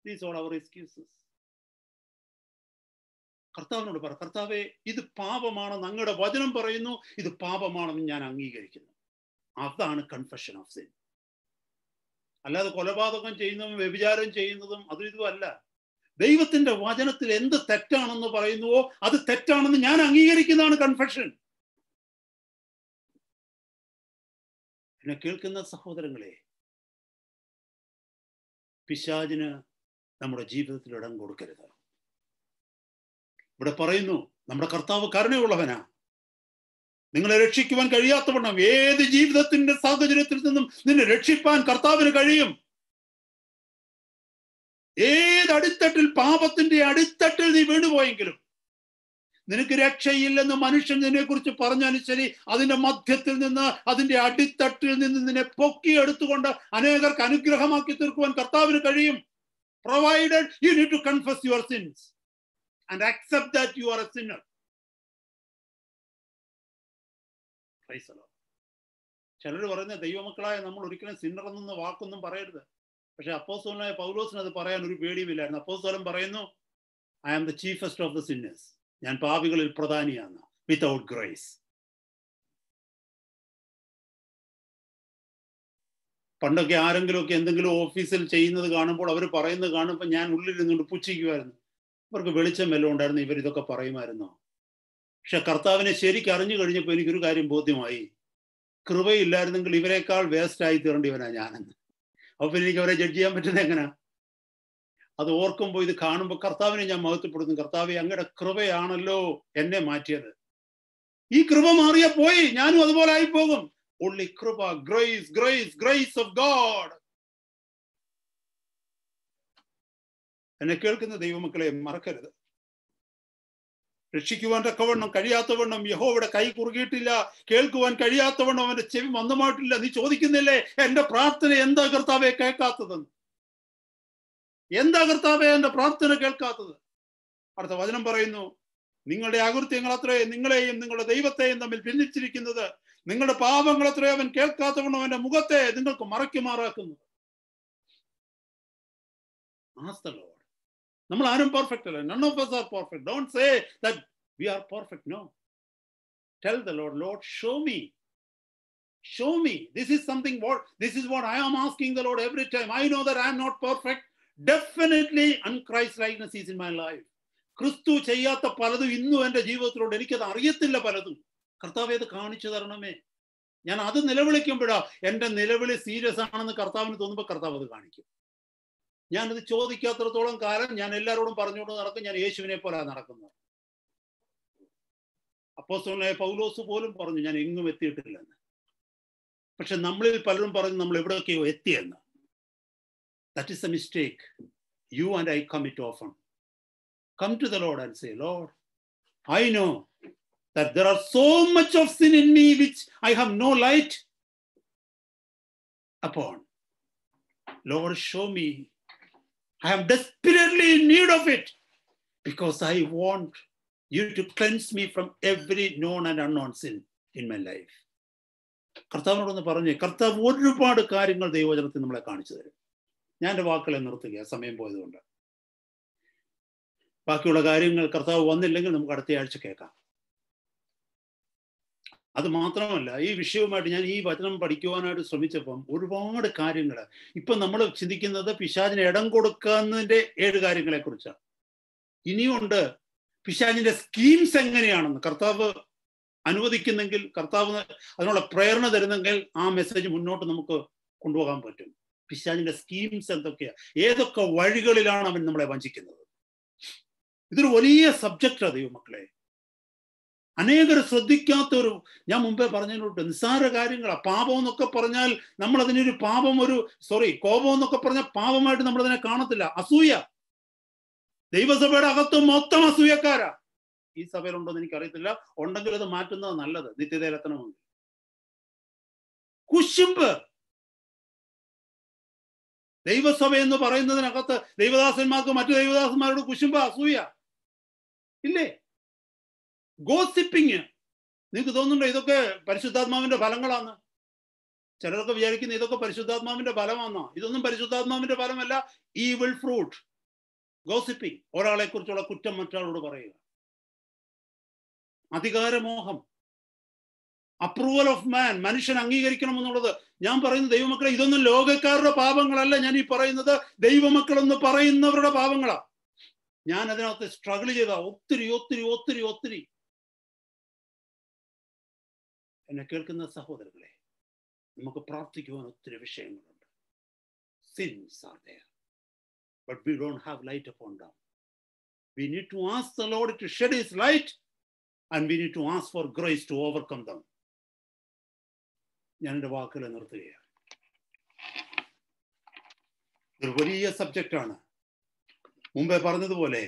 These are our excuses. കർത്താവിനോട് പറ, കർത്താവേ, ഇത് പാപമാണെന്ന് അങ്ങയുടെ വചനം പറയുന്നു, ഇത് പാപമാണെന്ന് ഞാൻ അംഗീകരിക്കുന്നു. അതാണ് കൺഫെഷൻ ഓഫ് സിൻ. അല്ലാതെ കൊലപാതകം ചെയ്യുന്നതും വ്യഭിചാരം ചെയ്യുന്നതും അതും ഇതും അല്ല. ദൈവത്തിന്റെ വചനത്തിൽ എന്ത് തെറ്റാണെന്ന് പറയുന്നുവോ അത് തെറ്റാണെന്ന് ഞാൻ അംഗീകരിക്കുന്നതാണ് കൺഫെഷൻ. എന്നെ കേൾക്കുന്ന സഹോദരങ്ങളെ, പിശാചിന് നമ്മുടെ ജീവിതത്തിൽ ഇടം കൊടുക്കരുത്. ഇവിടെ പറയുന്നു നമ്മുടെ കർത്താവ് കരുണയുള്ളവനാ. നിങ്ങളെ രക്ഷിക്കുവാൻ കഴിയാത്തവണ്ണം ഏത് ജീവിതത്തിന്റെ സാഹചര്യത്തിൽ നിന്നും നിന്നെ രക്ഷിപ്പാൻ കർത്താവിന് കഴിയും. ഏത് അടിത്തട്ടിൽ, പാപത്തിന്റെ അടിത്തട്ടിൽ നീ വീണുപോയെങ്കിലും നിനക്ക് രക്ഷയില്ലെന്ന് മനുഷ്യൻ നിന്നെ കുറിച്ച് പറഞ്ഞാലും ശരി, അതിന്റെ മധ്യത്തിൽ നിന്ന്, അതിന്റെ അടിത്തട്ടിൽ നിന്ന് നിന്നെ പൊക്കിയെടുത്തുകൊണ്ട് അനേകർക്ക് അനുഗ്രഹമാക്കി തീർക്കുവാൻ കർത്താവിന് കഴിയും. Provided you need to confess your sins and accept that you are a sinner. Praise the Lord. ചിലർ പറയുന്ന ദൈവമക്കളായ നമ്മൾ ഒരിക്കലും സിന്നർ എന്നൊന്നും വാക്കൊന്നും പറയരുത്. പക്ഷെ അപ്പോസ്തലനായ പൗലോസിന് അത് പറയാൻ ഒരു പേടിയുമില്ലായിരുന്നു. അപ്പോസ്തലൻ പറയുന്നു, I am the chiefest of the sinners. ഞാൻ പാപികളിൽ പ്രധാനിയാണ്. Without grace. പണ്ടൊക്കെ ആരെങ്കിലുമൊക്കെ എന്തെങ്കിലും ഓഫീസിൽ ചെയ്യുന്നത് കാണുമ്പോൾ, അവർ പറയുന്നത് കാണുമ്പോൾ ഞാൻ ഉള്ളിൽ നിന്നുകൊണ്ട് പുച്ഛിക്കുമായിരുന്നു. ഇവർക്ക് വെളിച്ചം വല്ലതും ഉണ്ടായിരുന്നു, ഇവരിതൊക്കെ പറയുമായിരുന്നോ? പക്ഷെ കർത്താവിനെ ശരിക്കും അറിഞ്ഞു കഴിഞ്ഞപ്പോൾ എനിക്കൊരു കാര്യം ബോധ്യമായി. കൃപയില്ലായിരുന്നെങ്കിൽ ഇവരെക്കാൾ വേസ്റ്റായി തീരേണ്ടിവനാ ഞാനെന്ന്. അപ്പൊ എനിക്ക് അവരെ ജഡ്ജ് ചെയ്യാൻ പറ്റുന്നത് എങ്ങനെയാ? അത് ഓർക്കുമ്പോൾ, ഇത് കാണുമ്പോൾ കർത്താവിനെ ഞാൻ മഹത്വപ്പെടുന്നു. കർത്താവെ, അങ്ങയുടെ കൃപയാണല്ലോ എന്നെ മാറ്റിയത്. ഈ കൃപ മാറിയാ പോയി, ഞാനും അതുപോലെ ആയി പോകും. Only കൃപ, grace, grace, grace of God. എന്നെ കേൾക്കുന്ന ദൈവമക്കളെ, മറക്കരുത്. രക്ഷിക്കുവാൻ തക്കവണ്ണം കഴിയാത്തവണ്ണം യഹോവയുടെ കൈ കുറുകിയിട്ടില്ല, കേൾക്കുവാൻ കഴിയാത്തവണ്ണം അവന്റെ ചെവി മന്ദമായിട്ടില്ല. നീ ചോദിക്കുന്നില്ലേ എന്റെ പ്രാർത്ഥന എന്താ കർത്താവെ കേൾക്കാത്തതെന്ന്? എന്താ കർത്താവെ എന്റെ പ്രാർത്ഥന കേൾക്കാത്തത്? അടുത്ത വചനം പറയുന്നു, നിങ്ങളുടെ അകൃത്യങ്ങൾ അത്രേ നിങ്ങളെയും നിങ്ങളുടെ ദൈവത്തെയും തമ്മിൽ ഭിന്നിച്ചിരിക്കുന്നത്. നിങ്ങളുടെ പാപങ്ങൾ അത്രേ അവൻ കേൾക്കാത്തവണ്ണം അവന്റെ മുഖത്തെ നിങ്ങൾക്ക് മറയ്ക്കുമാറാക്കുന്നത്. Ask the Lord. നമ്മൾ ആരും പെർഫെക്റ്റ് അല്ല. None of us are perfect. Don't say that we are perfect. No. Tell the Lord, Lord, show me. Show me. This is what I am asking the Lord every time. I know that I am not perfect. Definitely unchrist likeness is in my life. ക്രിസ്തു ചെയ്യാത്ത പലതും ഇന്നും എൻ്റെ ജീവിതത്തിലുണ്ട്. എനിക്കത് അറിയത്തില്ല പലതും. കർത്താവേ അത് കാണിച്ചു തരണമേ. ഞാൻ അത് നിലവിളിക്കുമ്പോഴാ എൻ്റെ നിലവിളി സീരിയസ് ആണെന്ന് കർത്താവിന് തോന്നുമ്പോൾ കർത്താവ് അത് കാണിക്കും. ഞാനത് ചോദിക്കാത്തിടത്തോളം കാലം ഞാൻ എല്ലാവരോടും പറഞ്ഞുകൊണ്ട് നടക്കും. ഞാൻ യേശുവിനെ പോലെ നടക്കുന്നത്. അപ്പോസ്തലനായ പൗലോസ് പോലും പറഞ്ഞു ഞാൻ എങ്ങും എത്തിയിട്ടില്ലെന്ന്. പക്ഷെ നമ്മളിൽ പലരും പറഞ്ഞു നമ്മൾ എവിടെയൊക്കെയോ എത്തിയെന്ന്. That is a mistake. You and I commit often. Come to the Lord and say, Lord, I know that there are so much of sin in me which I have no light upon. Lord, show me. I am desperately in need of it because I want you to cleanse me from every known and unknown sin in my life. കർത്താവിനോടൊന്ന് പറഞ്ഞേ, കർത്താവ് ഒരുപാട് കാര്യങ്ങൾ ദൈവവചനത്തിൽ നമ്മളെ കാണിച്ചു തരും. ഞാൻ എൻ്റെ വാക്കുകളെ നിർത്തുക, സമയം പോയതുകൊണ്ട്. ബാക്കിയുള്ള കാര്യങ്ങൾ കർത്താവ് വന്നില്ലെങ്കിൽ നമുക്ക് അടുത്ത ആഴ്ച കേൾക്കാം. അത് മാത്രമല്ല, ഈ വിഷയവുമായിട്ട് ഞാൻ ഈ വചനം പഠിക്കുവാനായിട്ട് ശ്രമിച്ചപ്പം ഒരുപാട് കാര്യങ്ങൾ ഇപ്പം നമ്മൾ ചിന്തിക്കുന്നത് പിശാചിന് ഇടം കൊടുക്കുന്നതിൻ്റെ 7 കാര്യങ്ങളെ കുറിച്ചാണ്. ഇനിയുണ്ട് പിശാചിന്റെ സ്കീംസ് എങ്ങനെയാണെന്ന്. കർത്താവ് അനുവദിക്കുന്നെങ്കിൽ, കർത്താവ് അതിനുള്ള പ്രേരണ തരുന്നെങ്കിൽ ആ മെസ്സേജ് മുന്നോട്ട് നമുക്ക് കൊണ്ടുപോകാൻ പറ്റും. പിശാചിന്റെ സ്കീംസ് എന്തൊക്കെയാണ്, ഏതൊക്കെ വഴികളിലാണ് അവൻ നമ്മളെ വഞ്ചിക്കുന്നത്. ഇതൊരു വലിയ സബ്ജക്റ്റാണ് ദൈവമക്കളെ. അനേകർ ശ്രദ്ധിക്കാത്തൊരു, ഞാൻ മുമ്പേ പറഞ്ഞതിനോട്ട് നിസ്സാര കാര്യങ്ങളാണ്. പാപം എന്നൊക്കെ പറഞ്ഞാൽ നമ്മൾ അതിനൊരു പാപം, കോപം എന്നൊക്കെ പറഞ്ഞാൽ പാപമായിട്ട് നമ്മളതിനെ കാണത്തില്ല. അസൂയ. ദൈവസഭയുടെ അകത്ത് മൊത്തം അസൂയക്കാരാ. ഈ സഭയിലുണ്ടോ എന്ന് എനിക്കറിയത്തില്ല. ഉണ്ടെങ്കിൽ അത് മാറ്റുന്നത് നല്ലത്, നിത്യതയിലെത്തണമെങ്കിൽ. കുശുമ്പ്. ദൈവസഭ എന്ന് പറയുന്നതിനകത്ത് ദൈവദാസന്മാർക്ക് മറ്റു ദൈവദാസന്മാരോട് കുശുമ്പ്, അസൂയ ഇല്ലേ? ഗോസിപ്പിങ്. നിങ്ങൾക്ക് തോന്നുന്നുണ്ടോ ഇതൊക്കെ പരിശുദ്ധാത്മാവിന്റെ ഫലങ്ങളാണ്? ചിലരൊക്കെ വിചാരിക്കുന്ന ഇതൊക്കെ പരിശുദ്ധാത്മാവിന്റെ ഫലമാണെന്നോ? ഇതൊന്നും പരിശുദ്ധാത്മാവിന്റെ ഫലമല്ല. Evil fruit. ഗോസിപ്പിങ്. ഒരാളെ കുറിച്ചുള്ള കുറ്റം മറ്റൊരാളോട് പറയുക. അധികാരമോഹം. Approval of man. മനുഷ്യൻ അംഗീകരിക്കണം എന്നുള്ളത്. ഞാൻ പറയുന്നത് ദൈവമക്കളെ, ഇതൊന്നും ലോകക്കാരുടെ പാപങ്ങളല്ല. ഞാൻ ഈ പറയുന്നത് ദൈവമക്കളെന്ന് പറയുന്നവരുടെ പാപങ്ങളാ. ഞാൻ അതിനകത്ത് സ്ട്രഗിൾ ചെയ്ത ഒത്തിരി ഒത്തിരി ഒത്തിരി ഒത്തിരി. എന്നെ കേൾക്കുന്ന സഹോദരങ്ങളെ, നമുക്ക് പ്രാർത്ഥിക്കുവാൻ ഒത്തിരി വിഷയങ്ങളുണ്ട്. Sins are there, but we don't have light upon them. We need to ask the Lord to shed his light, and we need to ask for grace to overcome them. ഞാൻ എൻ്റെ വാക്കുകളെ നിർത്തുകയാണ്. ഒരു വലിയ സബ്ജക്റ്റാണ്. മുമ്പേ പറഞ്ഞതുപോലെ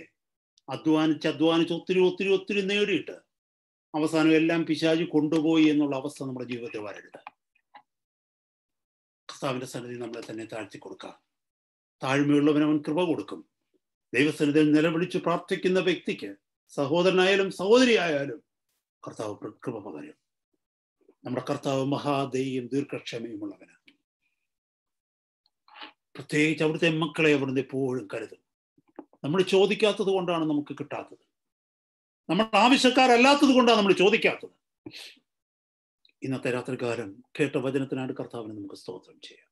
അധ്വാനിച്ച് ഒത്തിരി ഒത്തിരി ഒത്തിരി നേടിയിട്ട് അവസാനം എല്ലാം പിശാച് കൊണ്ടുപോയി എന്നുള്ള അവസ്ഥ നമ്മുടെ ജീവിതത്തിൽ വരരുത്. കർത്താവിന്റെ സന്നിധി നമ്മളെ തന്നെ താഴ്ത്തി കൊടുക്കാം. താഴ്മയുള്ളവന് അവൻ കൃപ കൊടുക്കും. ദൈവസന്നിധിയിൽ നിലവിളിച്ച് പ്രാർത്ഥിക്കുന്ന വ്യക്തിക്ക്, സഹോദരനായാലും സഹോദരിയായാലും, കർത്താവ് കൃപ പകരും. നമ്മുടെ കർത്താവ് മഹാദയും ദീർഘക്ഷമയുമുള്ളവനാണ്. പ്രത്യേകിച്ച് അവിടുത്തെ മക്കളെ അവിടുന്ന് എപ്പോഴും കരുതും. നമ്മൾ ചോദിക്കാത്തത് കൊണ്ടാണ് നമുക്ക് കിട്ടാത്തത്. നമ്മൾ ആവശ്യക്കാരല്ലാത്തത് കൊണ്ടാണ് നമ്മൾ ചോദിക്കാത്തത്. ഇന്നത്തെ രാത്രികാലം കേട്ട വചനത്തിനാണ് കർത്താവിനെ നമുക്ക് സ്തോത്രം ചെയ്യാം.